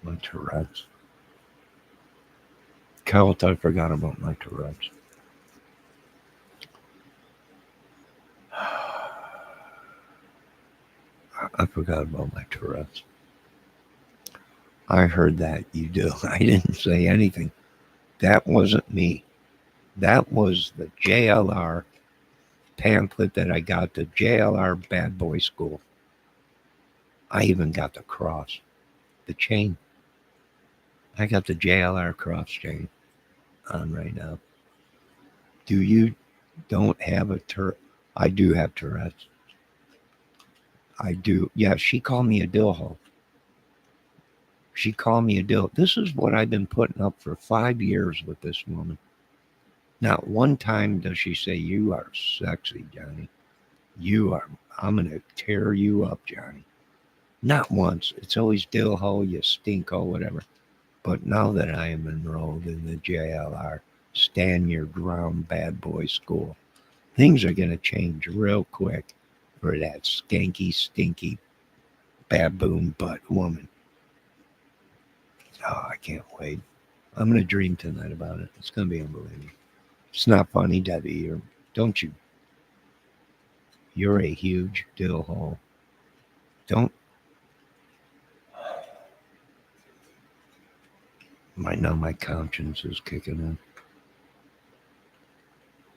My Tourette's. Celt, I forgot about my Tourette's. I forgot about my Tourette's. I heard that you do. I didn't say anything. That wasn't me. That was the JLR pamphlet that I got, the JLR Bad Boy School. I even got the cross, the chain. I got the JLR cross chain on right now. Do you don't have a Tourette? I do have Tourette's. I do. Yeah, she called me a dillhole. She called me a dill. This is what I've been putting up for 5 years with this woman. Not one time does she say, "You are sexy, Johnny. I'm going to tear you up, Johnny." Not once. It's always dillhole, you stinko, whatever. But now that I am enrolled in the JLR, stand your ground bad boy school, things are going to change real quick for that skanky, stinky, baboon butt woman. Oh, I can't wait. I'm going to dream tonight about it. It's going to be unbelievable. It's not funny, Debbie. Don't you? You're a huge dill hole. Don't. Right now, my conscience is kicking in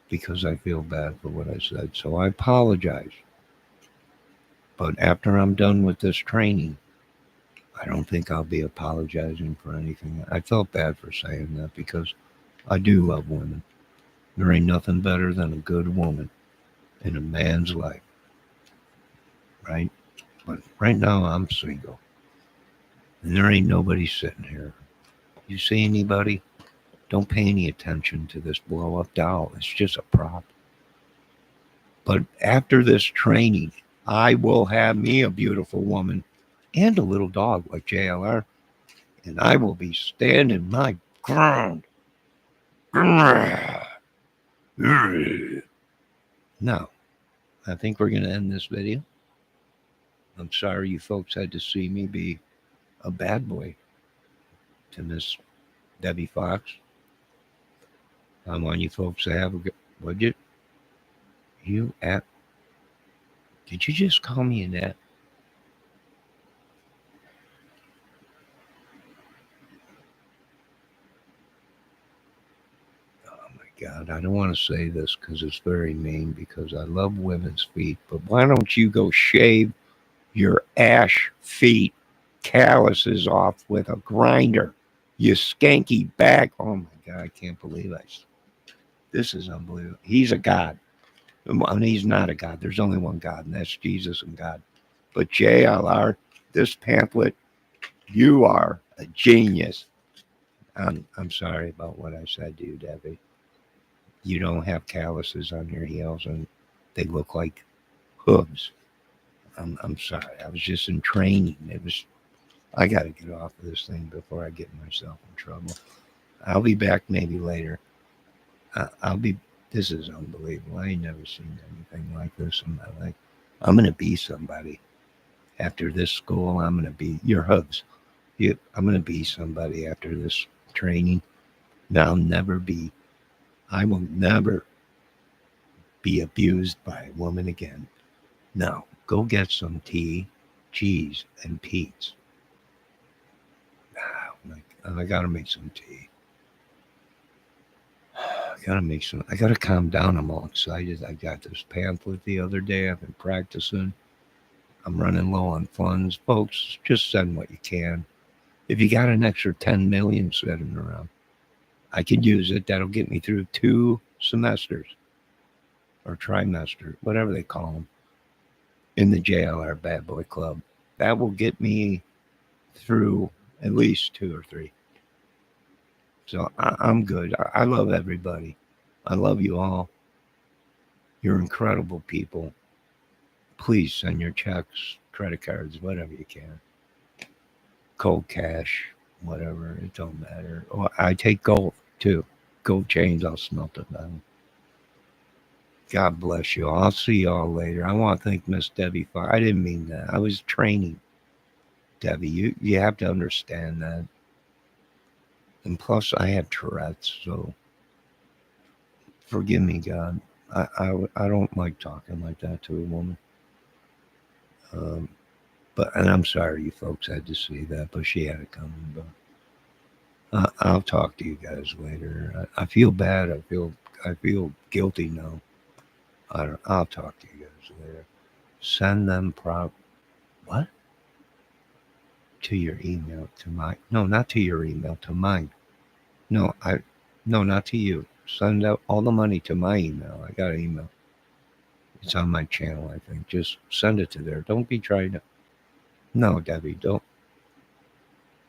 because I feel bad for what I said. So I apologize. But after I'm done with this training, I don't think I'll be apologizing for anything. I felt bad for saying that because I do love women. There ain't nothing better than a good woman in a man's life, right? But right now I'm single, and there ain't nobody sitting here. You see anybody? Don't pay any attention to this blow up doll. It's just a prop. But after this training, I will have me a beautiful woman and a little dog like JLR, and I will be standing my ground. Now, I think we're going to end this video. I'm sorry you folks had to see me be a bad boy to Miss Debbie Fox. I want you folks to have a good. Would you? You at? Did you just call me an at? God, I don't want to say this because it's very mean because I love women's feet, but why don't you go shave your ash feet calluses off with a grinder? You skanky bag. Oh my God, I can't believe this is unbelievable. He's a God. And he's not a God. There's only one God, and that's Jesus and God. But JLR, this pamphlet, you are a genius. I'm sorry about what I said to you, Debbie. You don't have calluses on your heels, and they look like hooves. I'm sorry. I was just in training. I got to get off of this thing before I get myself in trouble. I'll be back maybe later. I'll be. This is unbelievable. I ain't never seen anything like this in my life. I'm gonna be somebody after this school. I'm gonna be your hubs. I'm gonna be somebody after this training. And I'll never be. I will never be abused by a woman again. No, go get some tea, cheese, and Pete's. I gotta make some tea. I gotta calm down. I'm all excited. I got this pamphlet the other day. I've been practicing. I'm running low on funds. Folks, just send what you can. If you got an extra 10 million sitting around, I could use it. That'll get me through 2 semesters or trimester, whatever they call them, in the JLR Bad Boy Club. That will get me through at least 2 or 3. So I'm good. I love everybody. I love you all. You're incredible people. Please send your checks, credit cards, whatever you can. Cold cash, whatever. It don't matter. Oh, I take gold too. Gold chains, I'll smelt it down. God bless you. I'll see y'all later. I want to thank Miss Debbie. I didn't mean that. I was training. Debbie, you have to understand that. And plus, I have Tourette's, so forgive me, God. I don't like talking like that to a woman. And I'm sorry you folks had to see that, but she had it coming. But I'll talk to you guys later. I feel bad. I feel guilty now. I'll talk to you guys later. Send them what? To your email, to mine. No, not to your email, to mine. No, not to you. Send out all the money to my email. I got an email. It's on my channel, I think. Just send it to there. Don't be trying to. No, Debbie, don't.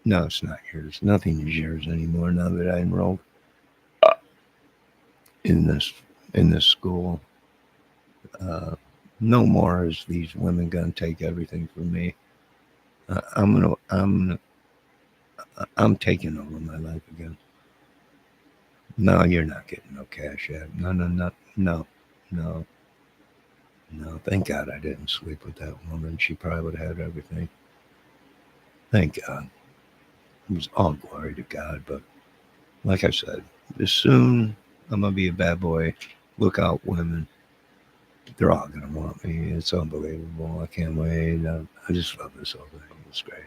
No, it's not yours. Nothing is yours anymore now that I enrolled in this school. No more is these women gonna take everything from me. I'm taking over my life again. No, you're not getting no cash yet. No. Thank God I didn't sleep with that woman. She probably would have had everything. Thank God. It was all glory to God. But like I said, as soon I'm gonna be a bad boy. Look out, women. They're all gonna want me. It's unbelievable. I can't wait. I just love this whole thing. It's great.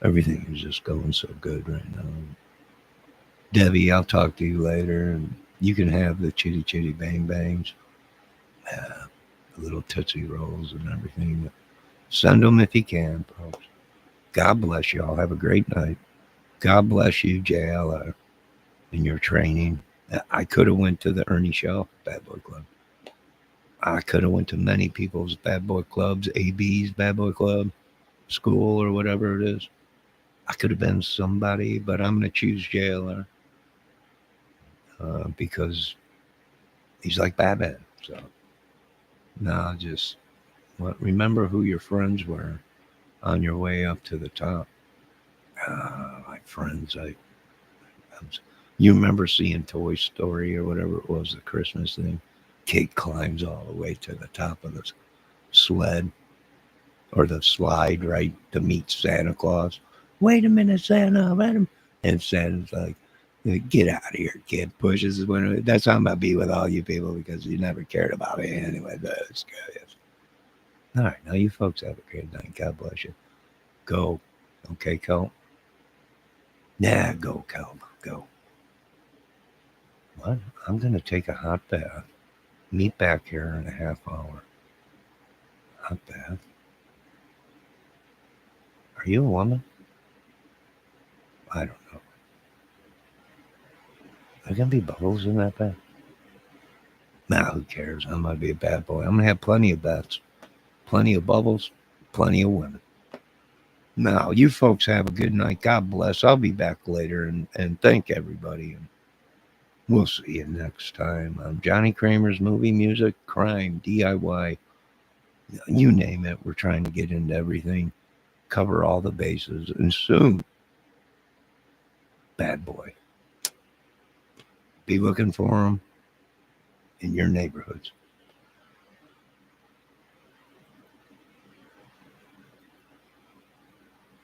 Everything is just going so good right now. Debbie, I'll talk to you later, and you can have the chitty chitty bang bangs, the little tootsie rolls and everything. Send them if you can, folks. God bless you all. Have a great night. God bless you, JLR, in your training. I could have went to the Ernie Shaw Bad Boy Club. I could have went to many people's Bad Boy Clubs, AB's Bad Boy Club, school, or whatever it is. I could have been somebody, but I'm going to choose JLR because he's like Batman. So now just remember who your friends were on your way up to the top. My friends, you remember seeing Toy Story or whatever it was, the Christmas thing? Kid climbs all the way to the top of the sled or the slide, right, to meet Santa Claus. Wait a minute, Santa. And Santa's like, get out of here, kid. Pushes his window. That's how I'm going to be with all you people because you never cared about me anyway. That's good. All right. Now you folks have a great night. God bless you. Go. Okay, Kel? Yeah, go, Kel. Go. what? I'm going to take a hot bath. Meet back here in a half hour. Hot bath? Are you a woman? I don't know. Are there going to be bubbles in that bath? Nah, who cares? I might be a bad boy. I'm going to have plenty of baths. Plenty of bubbles. Plenty of women. Now, you folks have a good night. God bless. I'll be back later and thank everybody. And we'll see you next time on Johnny Kramer's Movie Music, Crime, DIY. You name it. We're trying to get into everything, cover all the bases, and soon, bad boy. Be looking for them in your neighborhoods.